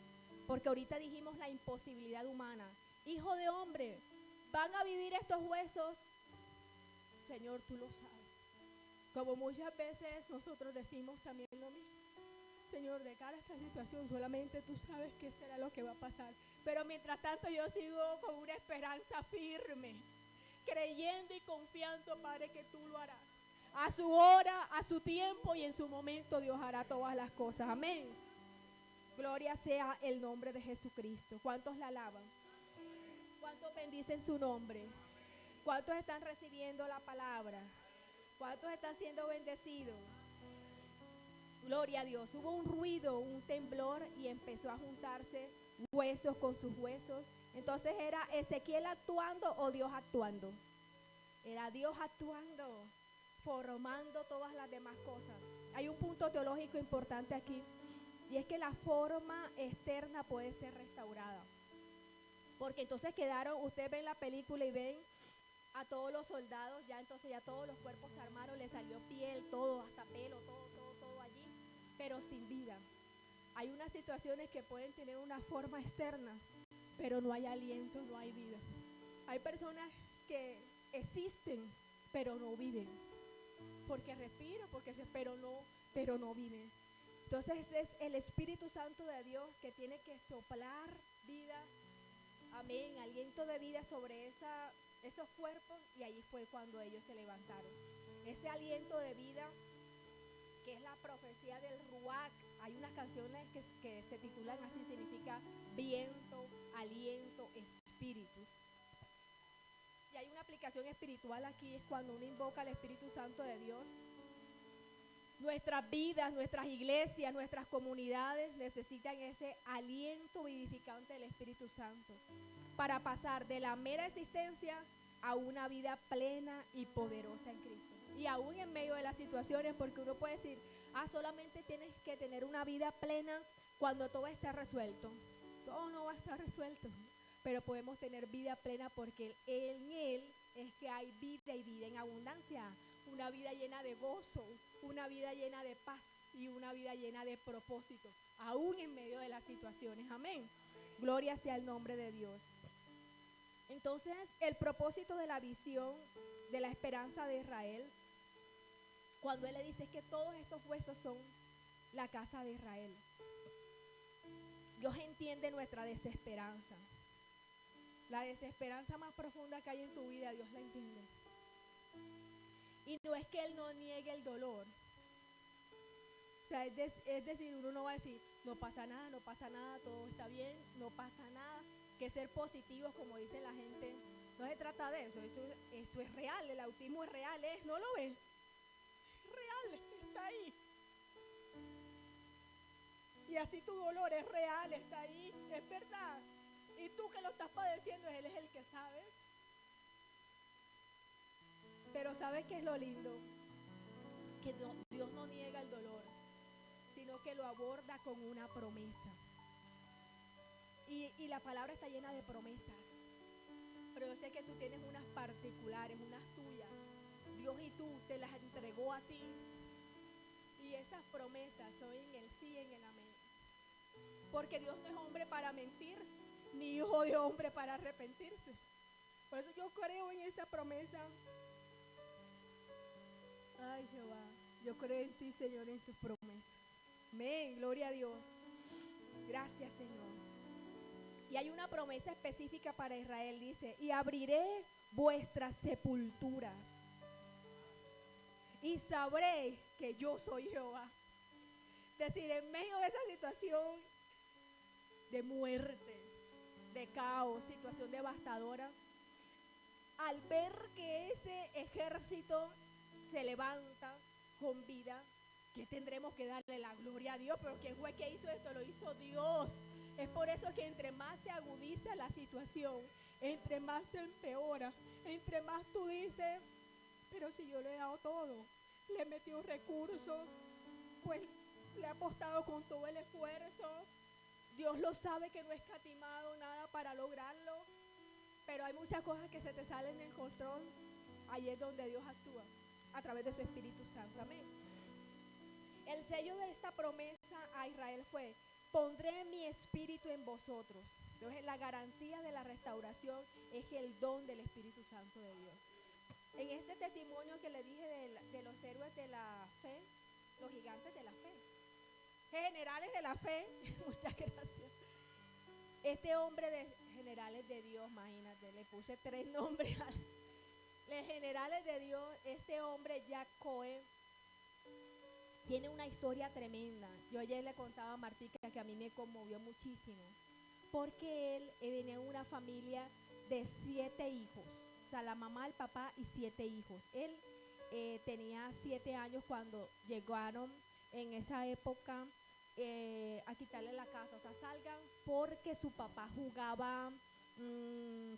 porque ahorita dijimos la imposibilidad humana. Hijo de hombre, ¿van a vivir estos huesos? Señor, tú lo sabes. Como muchas veces nosotros decimos también lo mismo. Señor, de cara a esta situación, solamente tú sabes qué será lo que va a pasar. Pero mientras tanto yo sigo con una esperanza firme, creyendo y confiando, Padre, que tú lo harás. A su hora, a su tiempo y en su momento Dios hará todas las cosas. Amén. Gloria sea el nombre de Jesucristo. ¿Cuántos la alaban? ¿Cuántos bendicen su nombre? ¿Cuántos están recibiendo la palabra? ¿Cuántos están siendo bendecidos? Gloria a Dios. Hubo un ruido, un temblor y empezó a juntarse huesos con sus huesos. Entonces, ¿era Ezequiel actuando o Dios actuando? Era Dios actuando, formando todas las demás cosas. Hay un punto teológico importante aquí, y es que la forma externa puede ser restaurada. Porque entonces ustedes ven la película y ven a todos los soldados, ya todos los cuerpos se armaron, le salió piel, todo, hasta pelo, todo allí, pero sin vida. Hay unas situaciones que pueden tener una forma externa, pero no hay aliento, no hay vida. Hay personas que existen, pero no viven. Porque respiran, pero no viven. Entonces es el Espíritu Santo de Dios que tiene que soplar vida, amén, aliento de vida sobre esos cuerpos, y ahí fue cuando ellos se levantaron. Ese aliento de vida, que es la profecía del Ruach. Hay unas canciones que se titulan así, significa viento, aliento, espíritu. Y hay una aplicación espiritual aquí, es cuando uno invoca al Espíritu Santo de Dios. Nuestras vidas, nuestras iglesias, nuestras comunidades necesitan ese aliento vivificante del Espíritu Santo para pasar de la mera existencia a una vida plena y poderosa en Cristo. Y aún en medio de las situaciones, porque uno puede decir, solamente tienes que tener una vida plena cuando todo está resuelto. Todo no va a estar resuelto, pero podemos tener vida plena porque en Él es que hay vida, y vida en abundancia. Una vida llena de gozo, una vida llena de paz y una vida llena de propósito, aún en medio de las situaciones. Amén. Gloria sea el nombre de Dios. Entonces, el propósito de la visión de la esperanza de Israel, cuando Él le dice que todos estos huesos son la casa de Israel. Dios entiende nuestra desesperanza. La desesperanza más profunda que hay en tu vida, Dios la entiende. Y no es que Él no niegue el dolor. O sea, es decir, uno no va a decir, no pasa nada, todo está bien, no pasa nada. Que ser positivos, como dice la gente, no se trata de eso. Eso es real, el autismo es real, ¿no lo ves? Es real, está ahí. Y así tu dolor es real, está ahí, es verdad. Y tú que lo estás padeciendo, Él es el que sabe. Pero ¿sabes qué es lo lindo? Que Dios no niega el dolor, sino que lo aborda con una promesa. Y la palabra está llena de promesas. Pero yo sé que tú tienes unas particulares, unas tuyas. Dios y tú te las entregó a ti. Y esas promesas son en el sí y en el amén. Porque Dios no es hombre para mentir, ni hijo de hombre para arrepentirse. Por eso yo creo en esa promesa. Ay, Jehová, yo creo en ti, Señor, en tus promesas. Amén, gloria a Dios. Gracias, Señor. Y hay una promesa específica para Israel, dice, y abriré vuestras sepulturas y sabréis que yo soy Jehová. Es decir, en medio de esa situación de muerte, de caos, situación devastadora, al ver que ese ejército se levanta con vida, que tendremos que darle la gloria a Dios. Pero ¿quién fue que hizo esto? Lo hizo Dios. Es por eso que entre más se agudiza la situación, entre más se empeora, entre más tú dices, pero si yo le he dado todo, le he metido recursos, pues le he apostado con todo el esfuerzo, Dios lo sabe que no he escatimado nada para lograrlo, pero hay muchas cosas que se te salen del control. Ahí es donde Dios actúa, a través de su Espíritu Santo. Amén. El sello de esta promesa a Israel fue: pondré mi espíritu en vosotros. Entonces la garantía de la restauración es el don del Espíritu Santo de Dios. En este testimonio que le dije de los héroes de la fe, los gigantes de la fe, generales de la fe, muchas gracias. Este hombre de generales de Dios, imagínate, le puse 3 nombres los generales de Dios. Este hombre, Jack Cohen, tiene una historia tremenda. Yo ayer le contaba a Martica que a mí me conmovió muchísimo, porque él venía de una familia de 7 hijos, o sea, la mamá, el papá y 7 hijos. Él tenía 7 años cuando llegaron en esa época a quitarle la casa, o sea, salgan, porque su papá jugaba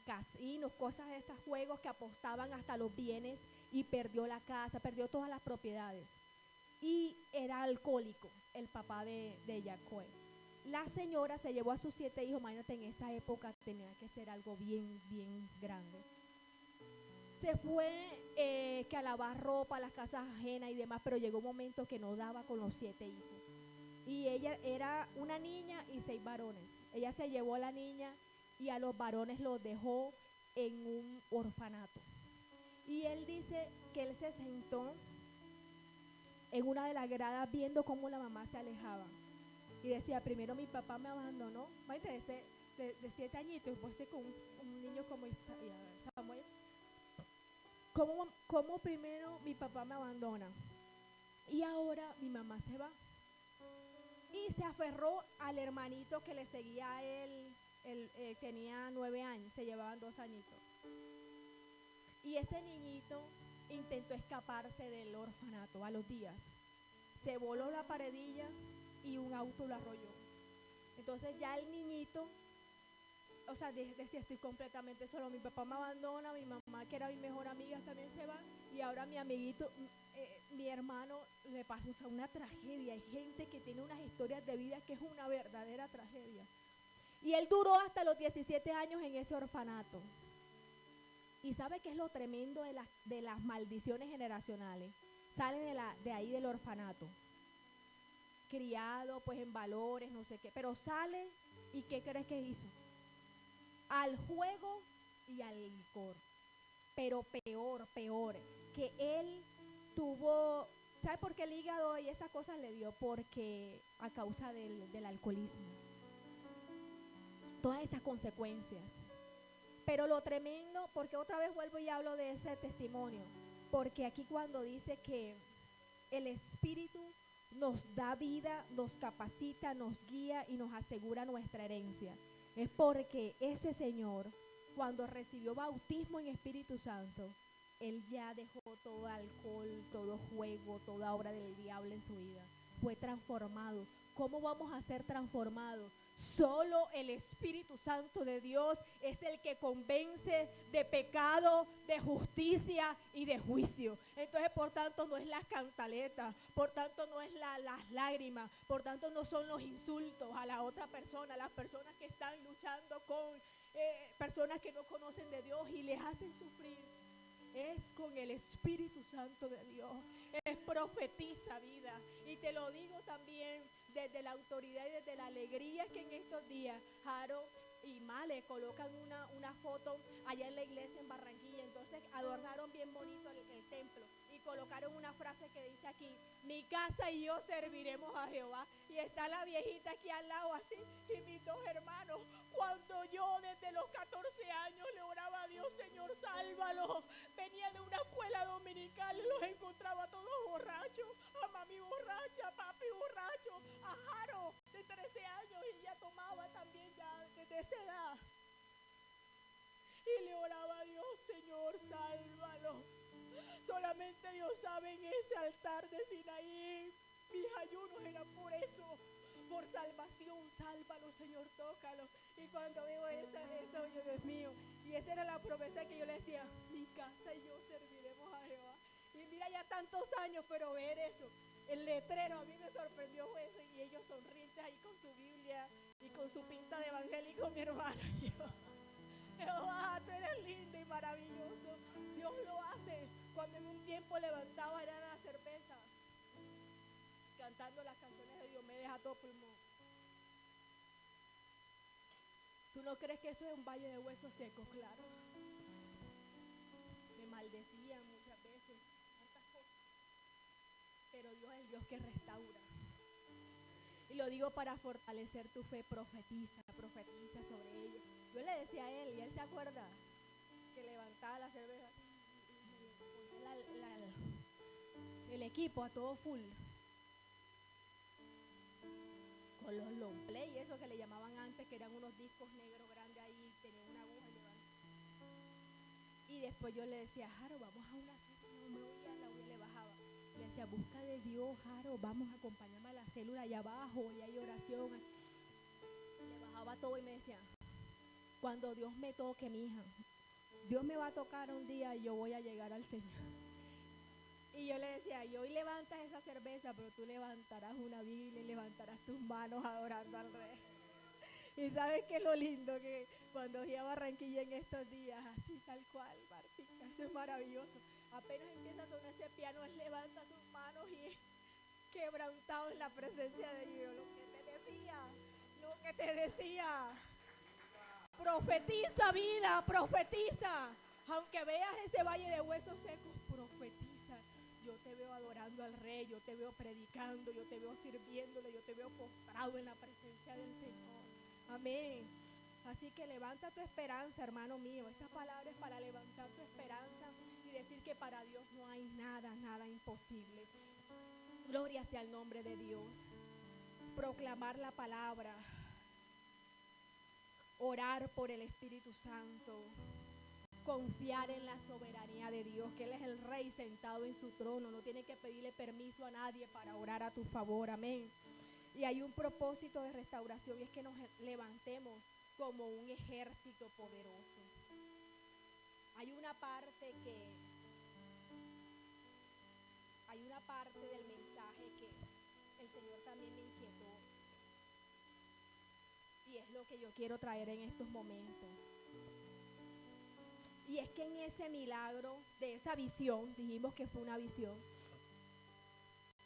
casinos, cosas de estos juegos que apostaban hasta los bienes, y perdió la casa, perdió todas las propiedades. Y era alcohólico, el papá de Jacob. La señora se llevó a sus 7 hijos, imagínate, en esa época tenía que ser algo bien, bien grande. Se fue que a lavar ropa a las casas ajenas y demás, pero llegó un momento que no daba con los 7 hijos. Y ella era una niña y 6 varones. Ella se llevó a la niña y a los varones los dejó en un orfanato. Y él dice que él se sentó en una de las gradas viendo cómo la mamá se alejaba. Y decía, primero mi papá me abandonó, de 7 añitos, y después con un niño como Samuel. ¿Cómo primero mi papá me abandona? Y ahora mi mamá se va. Y se aferró al hermanito que le seguía a él. Él tenía 9 años, se llevaban 2 añitos. Y ese niñito intentó escaparse del orfanato a los días. Se voló la paredilla y un auto lo arrolló. Entonces ya el niñito, o sea, decía, estoy completamente solo. Mi papá me abandona, mi mamá, que era mi mejor amiga, también se va. Y ahora mi amiguito, mi hermano, le pasa una tragedia. Hay gente que tiene unas historias de vida que es una verdadera tragedia. Y él duró hasta los 17 años en ese orfanato. ¿Y sabe qué es lo tremendo de las maldiciones generacionales? Sale de ahí del orfanato, criado pues en valores, no sé qué, pero sale, ¿y qué crees que hizo? Al juego y al licor. Pero peor, que él tuvo, ¿sabe por qué el hígado y esas cosas le dio? Porque a causa del alcoholismo. Todas esas consecuencias. Pero lo tremendo, porque otra vez vuelvo y hablo de ese testimonio, porque aquí cuando dice que el Espíritu nos da vida, nos capacita, nos guía y nos asegura nuestra herencia, es porque ese Señor, cuando recibió bautismo en Espíritu Santo, él ya dejó todo alcohol, todo juego, toda obra del diablo en su vida. Fue transformado. ¿Cómo vamos a ser transformados? Solo el Espíritu Santo de Dios es el que convence de pecado, de justicia y de juicio. Entonces, por tanto, no es las cantaletas, por tanto, no es las lágrimas, por tanto, no son los insultos a la otra persona, las personas que están luchando con personas que no conocen de Dios y les hacen sufrir. Es con el Espíritu Santo de Dios. Es profetiza vida. Y te lo digo también desde la autoridad y desde la alegría que en estos días Jaro y más le colocan una foto allá en la iglesia en Barranquilla. Entonces adornaron bien bonito el templo y colocaron una frase que dice aquí: mi casa y yo serviremos a Jehová. Y está la viejita aquí al lado así, y mis dos hermanos. Cuando yo desde los 14 años le oraba a Dios, Señor, sálvalo, venía de una escuela dominical y los encontraba todos borrachos, a mami borracha, a papi borracho, a Jaro de 13 años, y ella tomaba también ya desde esa edad. Y le oraba a Dios, Señor, sálvalo. Solamente Dios sabe, en ese altar de Sinaí, mis ayunos eran por eso, por salvación. Sálvalo, Señor, tócalo. Y cuando veo eso, yo, Dios mío, y esa era la promesa que yo le decía: mi casa y yo serviremos a Jehová. Y mira, ya tantos años, pero ver eso, el letrero, a mí me sorprendió eso, y ellos sonrientes ahí con su Biblia y con su pinta de evangélico, mi hermano. Jehová, tú eres lindo y maravilloso. Dios lo hace. Cuando en un tiempo levantaba era la cerveza, cantando las canciones de Diomedes a todo pulmón. ¿Tú no crees que eso es un valle de huesos secos? Claro. Me maldecían muchas veces, tantas cosas. Pero Dios es el Dios que restaura. Y lo digo para fortalecer tu fe. Profetiza sobre ellos. Yo le decía a él, y él se acuerda, que levantaba la cerveza, el equipo a todo full, con los long play, eso que le llamaban antes, que eran unos discos negros grandes ahí, tenían una aguja llevando. Y después yo le decía: Jaro, vamos a una célula. No me oía, la oía, le bajaba. Le decía: busca de Dios, Jaro, vamos a acompañarme a la célula allá abajo, y hay oración. Le bajaba todo y me decía: cuando Dios me toque, mi hija, Dios me va a tocar un día y yo voy a llegar al Señor. Y yo le decía: y hoy levantas esa cerveza, pero tú levantarás una Biblia y levantarás tus manos adorando al Rey. Y sabes qué es lo lindo, que cuando fui a Barranquilla en estos días, así tal cual, Martica, eso es maravilloso. Apenas empieza a sonar ese piano, él levanta sus manos y quebrantado en la presencia de Dios. Lo que te decía. Profetiza, vida, profetiza. Aunque veas ese valle de huesos secos, profetiza. Yo te veo adorando al Rey, yo te veo predicando, yo te veo sirviéndole, yo te veo postrado en la presencia del Señor. Amén. Así que levanta tu esperanza, hermano mío. Esta palabra es para levantar tu esperanza y decir que para Dios no hay nada imposible. Gloria sea el nombre de Dios. Proclamar la palabra. Orar por el Espíritu Santo. Confiar en la soberanía de Dios, que Él es el Rey sentado en su trono. No tiene que pedirle permiso a nadie para orar a tu favor. Amén. Y hay un propósito de restauración, y es que nos levantemos como un ejército poderoso. Hay una parte del mensaje que el Señor también me inquietó, y es lo que yo quiero traer en estos momentos. Y es que en ese milagro, de esa visión, dijimos que fue una visión,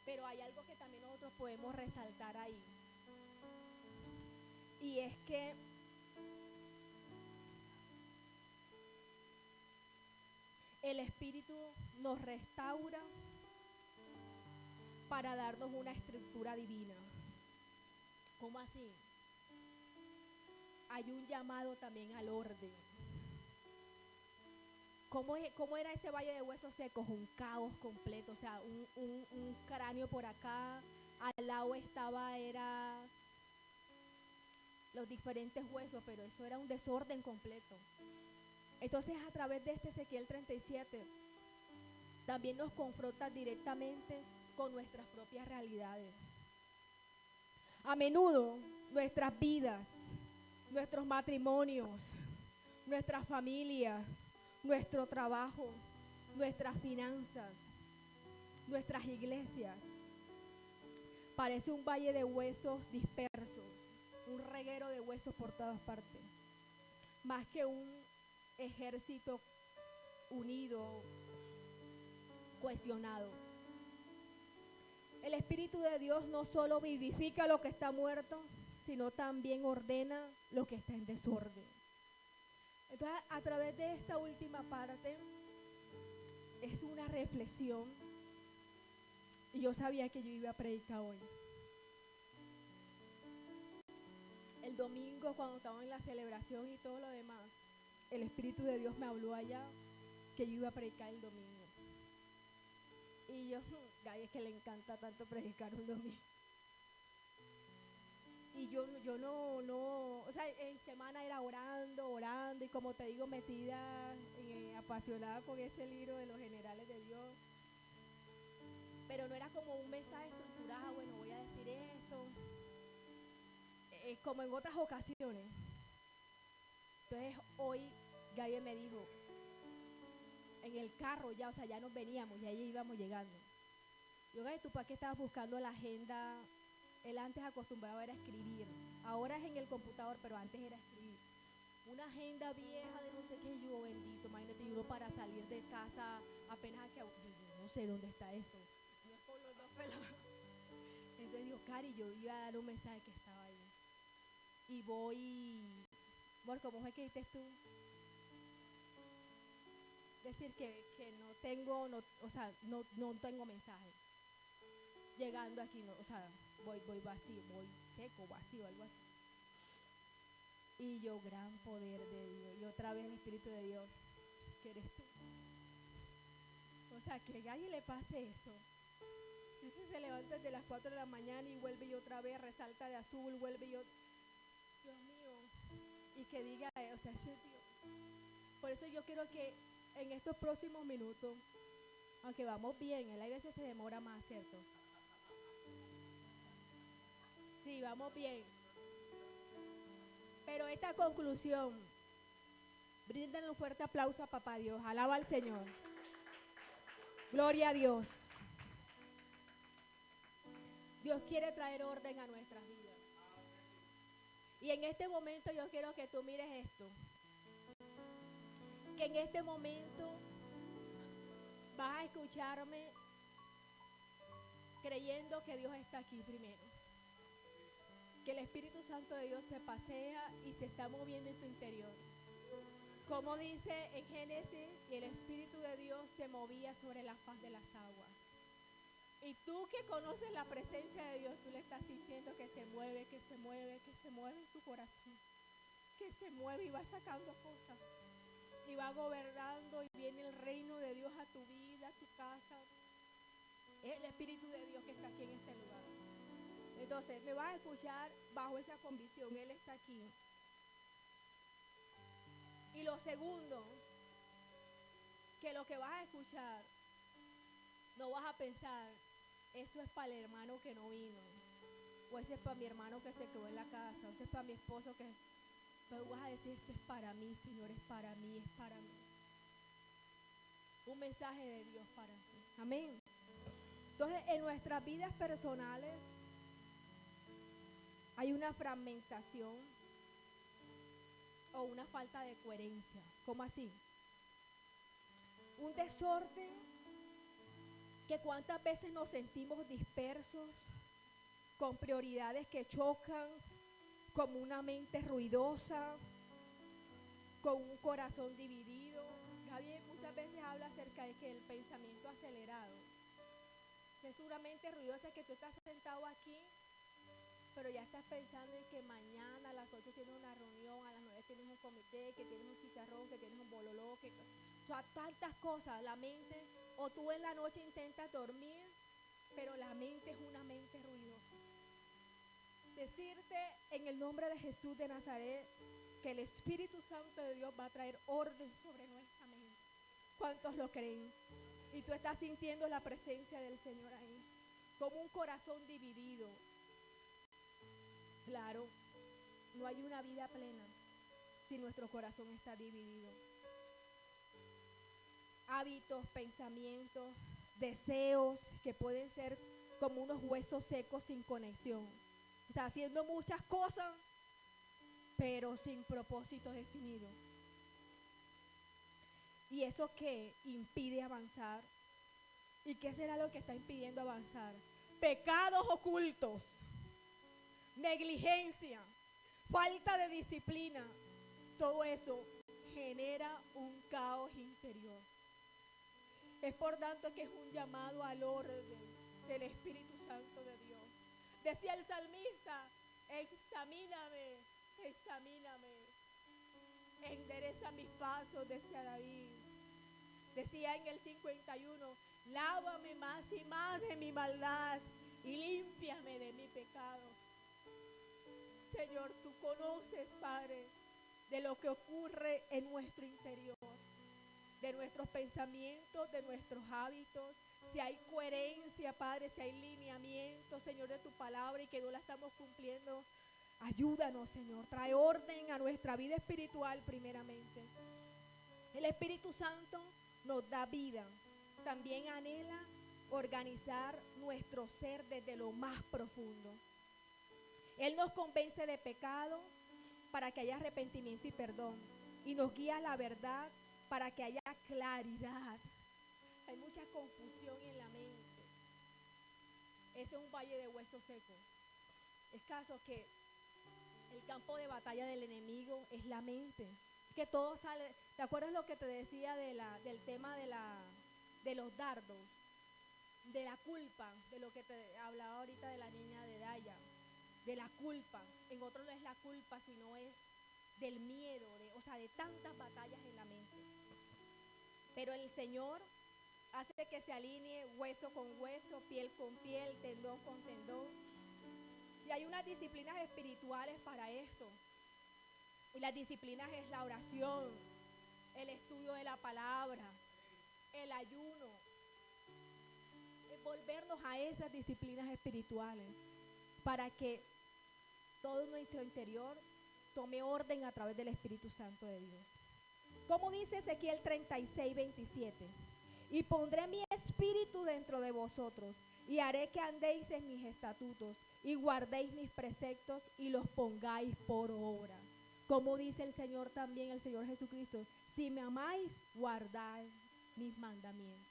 pero hay algo que también nosotros podemos resaltar ahí. Y es que el Espíritu nos restaura para darnos una estructura divina. ¿Cómo así? Hay un llamado también al orden. ¿Cómo era ese valle de huesos secos? Un caos completo, o sea, un cráneo por acá, al lado era los diferentes huesos, pero eso era un desorden completo. Entonces, a través de este Ezequiel 37, también nos confronta directamente con nuestras propias realidades. A menudo, nuestras vidas, nuestros matrimonios, nuestras familias, nuestro trabajo, nuestras finanzas, nuestras iglesias, parece un valle de huesos dispersos, un reguero de huesos por todas partes, más que un ejército unido, cohesionado. El Espíritu de Dios no solo vivifica lo que está muerto, sino también ordena lo que está en desorden. Entonces, a través de esta última parte, es una reflexión. Y yo sabía que yo iba a predicar hoy. El domingo, cuando estaba en la celebración y todo lo demás, el Espíritu de Dios me habló allá que yo iba a predicar el domingo. Y yo, ay, es que le encanta tanto predicar un domingo. Y yo no, o sea, en semana era orando, y como te digo, metida, apasionada con ese libro de los generales de Dios. Pero no era como un mensaje estructurado, bueno, voy a decir esto, como en otras ocasiones. Entonces, hoy Gaby me dijo, en el carro ya, o sea, ya nos veníamos, ya íbamos llegando. Yo, Gaby, ¿tú para qué estabas buscando la agenda? Él antes acostumbrado era escribir, ahora es en el computador, pero antes era escribir. Una agenda vieja de no sé qué, yo bendito, imagínate, yo para salir de casa apenas que no sé dónde está eso. No es por los dos pelados. Entonces digo, Cari, yo iba a dar un mensaje que estaba ahí. Y voy, bueno, ¿cómo fue que dices tú? Decir que no tengo, no tengo mensaje. Llegando aquí, no, o sea, voy vacío, voy seco, vacío, algo así. Y yo, gran poder de Dios, y otra vez el Espíritu de Dios, que eres tú. O sea, que a Gaby le pase eso. Si se levanta desde las 4 de la mañana y vuelve y otra vez resalta de azul, vuelve y yo, Dios mío, y que diga, o sea, eso es Dios. Por eso yo quiero que en estos próximos minutos, aunque vamos bien, él a veces se demora más, ¿cierto? Sí, vamos bien. Pero esta conclusión, bríndale un fuerte aplauso a Papá Dios, alaba al Señor. Gloria a Dios. Dios quiere traer orden a nuestras vidas. Y en este momento yo quiero que tú mires esto. Que en este momento vas a escucharme creyendo que Dios está aquí primero. Que el Espíritu Santo de Dios se pasea y se está moviendo en tu interior. Como dice en Génesis, el Espíritu de Dios se movía sobre la faz de las aguas. Y tú que conoces la presencia de Dios, tú le estás sintiendo que se mueve, que se mueve, que se mueve en tu corazón. Que se mueve y va sacando cosas. Y va gobernando y viene el reino de Dios a tu vida, a tu casa. Es el Espíritu de Dios que está aquí en este lugar. Entonces, me vas a escuchar bajo esa convicción, Él está aquí. Y lo segundo, que lo que vas a escuchar, no vas a pensar, eso es para el hermano que no vino, o ese es para mi hermano que se quedó en la casa, o ese es para mi esposo que... Pero vas a decir, esto es para mí, Señor, es para mí, es para mí. Un mensaje de Dios para ti. Amén. Entonces, en nuestras vidas personales hay una fragmentación o una falta de coherencia. ¿Cómo así? Un desorden que cuántas veces nos sentimos dispersos, con prioridades que chocan, con una mente ruidosa, con un corazón dividido. Javier muchas veces habla acerca de que el pensamiento acelerado, es una mente ruidosa, que tú estás sentado aquí, pero ya estás pensando en que mañana a las 8 tienes una reunión, a las 9 tienes un comité, que tienes un chicharrón, que tienes un bololó, que, o sea, tantas cosas, la mente, o tú en la noche intentas dormir, pero la mente es una mente ruidosa. Decirte en el nombre de Jesús de Nazaret que el Espíritu Santo de Dios va a traer orden sobre nuestra mente. ¿Cuántos lo creen? Y tú estás sintiendo la presencia del Señor ahí, como un corazón dividido. Claro, no hay una vida plena si nuestro corazón está dividido. Hábitos, pensamientos, deseos que pueden ser como unos huesos secos sin conexión. O sea, haciendo muchas cosas, pero sin propósito definido. ¿Y eso qué impide avanzar? ¿Y qué será lo que está impidiendo avanzar? Pecados ocultos. negligencia, falta de disciplina, todo eso genera un caos interior. Es por tanto que es un llamado al orden del Espíritu Santo de Dios. Decía el salmista, examíname, examíname, endereza mis pasos, decía David. Decía en el 51, lávame más y más de mi maldad y límpiame de mi pecado. Señor, tú conoces, Padre, de lo que ocurre en nuestro interior, de nuestros pensamientos, de nuestros hábitos, si hay coherencia, Padre, si hay lineamiento, Señor, de tu palabra y que no la estamos cumpliendo. Ayúdanos, Señor, trae orden a nuestra vida espiritual primeramente. El Espíritu Santo nos da vida, también anhela organizar nuestro ser desde lo más profundo. Él nos convence de pecado para que haya arrepentimiento y perdón, y nos guía a la verdad para que haya claridad. Hay mucha confusión en la mente. Ese es un valle de huesos secos. Es caso que el campo de batalla del enemigo es la mente. Que todo sale. ¿Te acuerdas lo que te decía del tema de los dardos? De la culpa, de lo que te hablaba ahorita de la niña de Daya. De la culpa. En otro no es la culpa, sino es del miedo, de tantas batallas en la mente. Pero el Señor hace que se alinee hueso con hueso, piel con piel, tendón con tendón. Y hay unas disciplinas espirituales para esto. Y las disciplinas es la oración, el estudio de la palabra, el ayuno. Volvernos a esas disciplinas espirituales para que todo nuestro interior tome orden a través del Espíritu Santo de Dios. Como dice Ezequiel 36:27, y pondré mi espíritu dentro de vosotros, y haré que andéis en mis estatutos, y guardéis mis preceptos, y los pongáis por obra. Como dice el Señor también, el Señor Jesucristo, si me amáis, guardad mis mandamientos.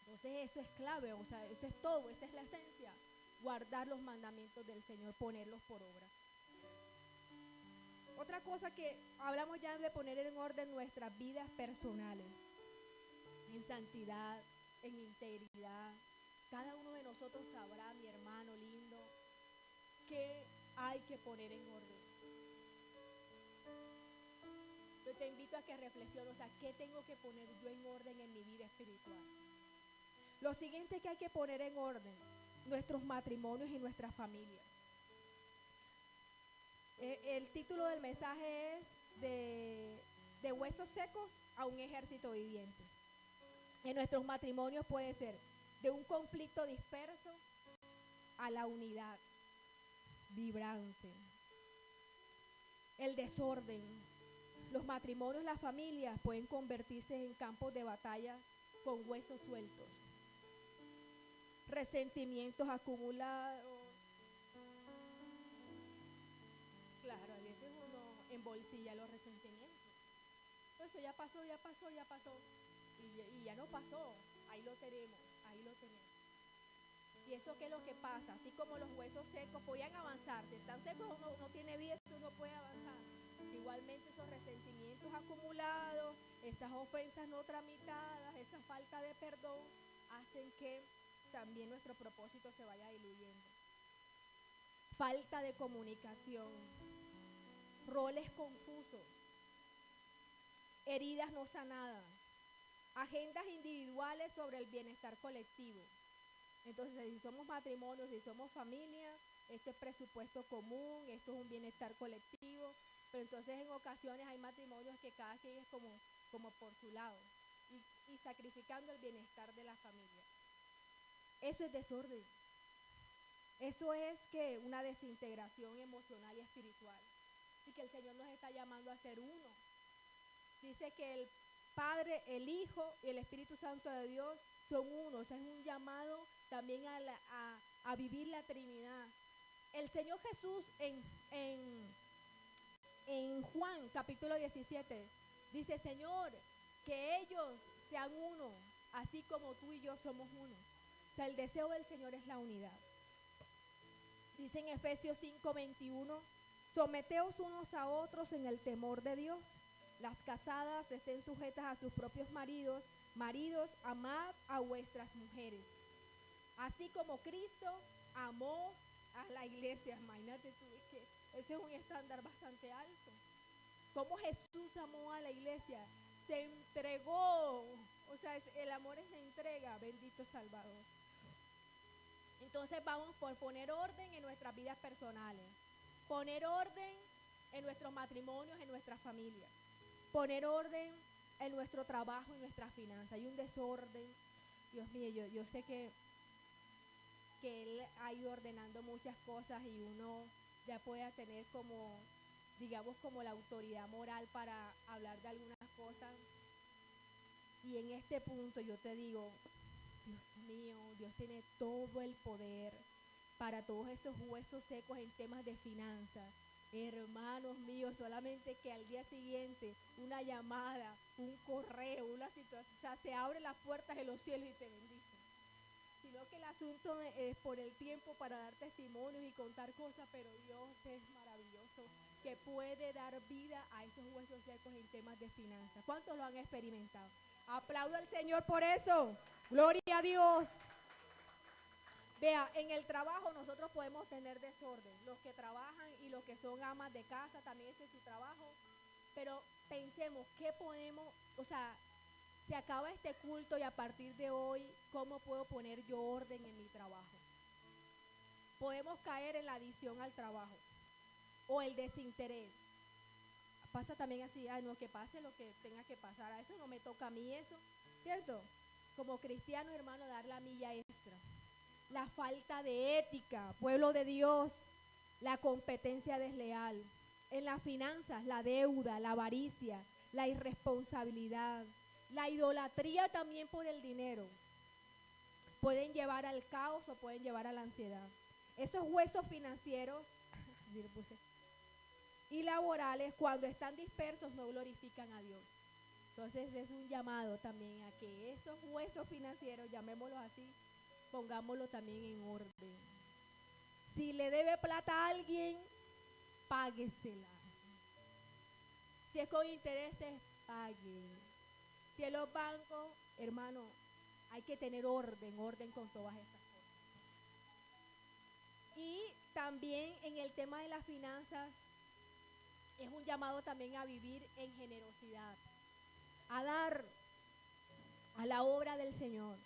Entonces eso es clave, eso es todo, esa es la esencia. Guardar los mandamientos del Señor, ponerlos por obra. Otra cosa que hablamos ya de poner en orden nuestras vidas personales, en santidad, en integridad. Cada uno de nosotros sabrá, mi hermano lindo, qué hay que poner en orden. Yo te invito a que reflexiones, ¿qué tengo que poner yo en orden en mi vida espiritual? Lo siguiente que hay que poner en orden, nuestros matrimonios y nuestras familias. El título del mensaje es de huesos secos a un ejército viviente. En nuestros matrimonios puede ser de un conflicto disperso a la unidad vibrante. El desorden. Los matrimonios, las familias pueden convertirse en campos de batalla con huesos sueltos. Resentimientos acumulados. Claro, a veces uno embolsilla los resentimientos. Eso ya pasó. Y ya no pasó. Ahí lo tenemos. Y eso que es lo que pasa, así como los huesos secos podían avanzar. Si están secos uno no tiene vida, uno puede avanzar. Igualmente esos resentimientos acumulados, esas ofensas no tramitadas, esa falta de perdón, hacen que también nuestro propósito se vaya diluyendo. Falta de comunicación, roles confusos, heridas no sanadas, agendas individuales sobre el bienestar colectivo. Entonces, si somos matrimonios, si somos familia, este es presupuesto común, esto es un bienestar colectivo, pero entonces en ocasiones hay matrimonios que cada quien es como por su lado y sacrificando el bienestar de la familia. Eso es desorden. Eso es que una desintegración emocional y espiritual, y que el Señor nos está llamando a ser uno. Dice que el Padre, el Hijo y el Espíritu Santo de Dios son uno. O sea, es un llamado también a vivir la Trinidad. El Señor Jesús en Juan capítulo 17 dice, Señor, que ellos sean uno, así como tú y yo somos uno. O sea, el deseo del Señor es la unidad. Dice en Efesios 5:21, someteos unos a otros en el temor de Dios. Las casadas estén sujetas a sus propios maridos. Maridos, amad a vuestras mujeres, así como Cristo amó a la iglesia. Imagínate tú, es que ese es un estándar bastante alto. Como Jesús amó a la iglesia, se entregó, o sea, el amor es la entrega, bendito Salvador. Entonces vamos por poner orden en nuestras vidas personales, poner orden en nuestros matrimonios, en nuestras familias, poner orden en nuestro trabajo, en nuestras finanzas. Hay un desorden, Dios mío, yo sé que Él ha ido ordenando muchas cosas y uno ya puede tener como, digamos, como la autoridad moral para hablar de algunas cosas. Y en este punto yo te digo, Dios mío, Dios tiene todo el poder para todos esos huesos secos en temas de finanzas. Hermanos míos, solamente que al día siguiente una llamada, un correo, una situación, o sea, se abren las puertas de los cielos y te bendicen. Sino que el asunto es por el tiempo para dar testimonios y contar cosas, pero Dios es maravilloso, que puede dar vida a esos huesos secos en temas de finanzas. ¿Cuántos lo han experimentado? Aplaudo al Señor por eso. Gloria a Dios. Vea, en el trabajo nosotros podemos tener desorden. Los que trabajan y los que son amas de casa, también ese es su trabajo. Pero pensemos, ¿qué podemos, o sea, se acaba este culto y a partir de hoy, ¿cómo puedo poner yo orden en mi trabajo? Podemos caer en la adicción al trabajo o el desinterés. Pasa también así, ay no, que pase lo que tenga que pasar, a eso no me toca a mí eso, ¿cierto? Como cristiano, hermano, dar la milla extra. La falta de ética, pueblo de Dios, la competencia desleal. En las finanzas, la deuda, la avaricia, la irresponsabilidad, la idolatría también por el dinero. Pueden llevar al caos o pueden llevar a la ansiedad. Esos huesos financieros y laborales, cuando están dispersos, no glorifican a Dios. Entonces es un llamado también a que esos huesos financieros, llamémoslos así, pongámoslo también en orden. Si le debe plata a alguien, páguesela. Si es con intereses, pague. Si en los bancos, hermano, hay que tener orden con todas estas cosas. Y también en el tema de las finanzas, es un llamado también a vivir en generosidad, a dar a la obra del Señor,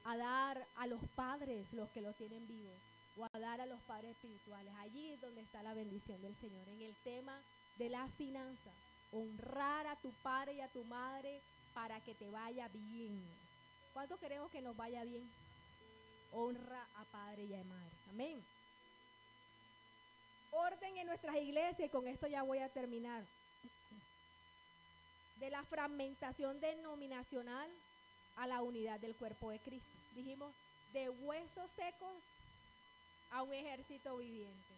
a dar a los padres, los que los tienen vivos, o a dar a los padres espirituales. Allí es donde está la bendición del Señor, en el tema de la finanza. Honrar a tu padre y a tu madre para que te vaya bien. ¿Cuánto queremos que nos vaya bien? Honra a padre y a madre. Amén. Orden en nuestras iglesias, y con esto ya voy a terminar. De la fragmentación denominacional a la unidad del cuerpo de Cristo. Dijimos, de huesos secos a un ejército viviente.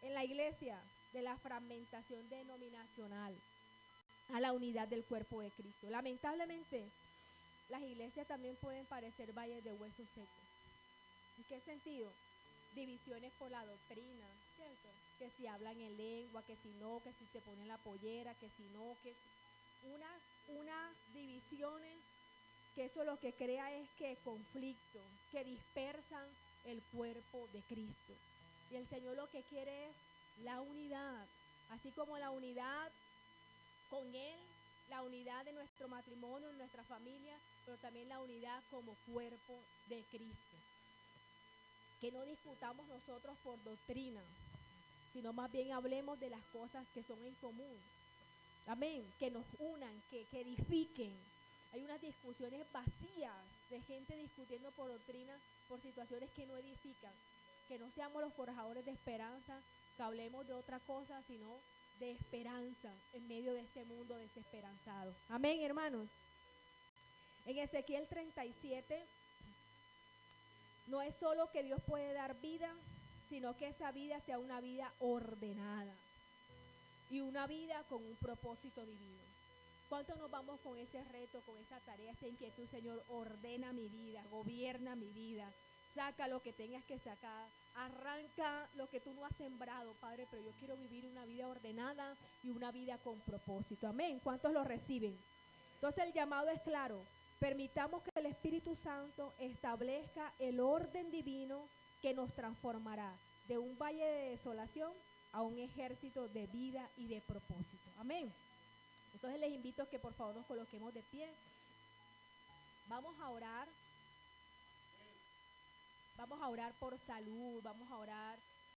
En la iglesia, de la fragmentación denominacional a la unidad del cuerpo de Cristo. Lamentablemente, las iglesias también pueden parecer valles de huesos secos. ¿En qué sentido? Divisiones por la doctrina, ¿cierto? Que si hablan en lengua, que si no, que si se ponen la pollera, que si no, que si... unas divisiones que eso lo que crea es que conflicto, que dispersan el cuerpo de Cristo. Y el Señor lo que quiere es la unidad, así como la unidad con Él, la unidad de nuestro matrimonio, de nuestra familia, pero también la unidad como cuerpo de Cristo. Que no discutamos nosotros por doctrina, sino más bien hablemos de las cosas que son en común. Amén, que nos unan, que edifiquen. Hay unas discusiones vacías de gente discutiendo por doctrina, por situaciones que no edifican. Que no seamos los forjadores de esperanza, que hablemos de otra cosa, sino de esperanza en medio de este mundo desesperanzado. Amén, hermanos. En Ezequiel 37, no es solo que Dios puede dar vida, sino que esa vida sea una vida ordenada y una vida con un propósito divino. ¿Cuánto nos vamos con ese reto, con esa tarea, esa inquietud? Señor, ordena mi vida, gobierna mi vida, saca lo que tengas que sacar, arranca lo que tú no has sembrado, Padre, pero yo quiero vivir una vida ordenada y una vida con propósito. Amén. ¿Cuántos lo reciben? Entonces el llamado es claro. Permitamos que el Espíritu Santo establezca el orden divino que nos transformará de un valle de desolación a un ejército de vida y de propósito. Amén. Entonces les invito a que por favor nos coloquemos de pie. Vamos a orar. Vamos a orar por salud, vamos a orar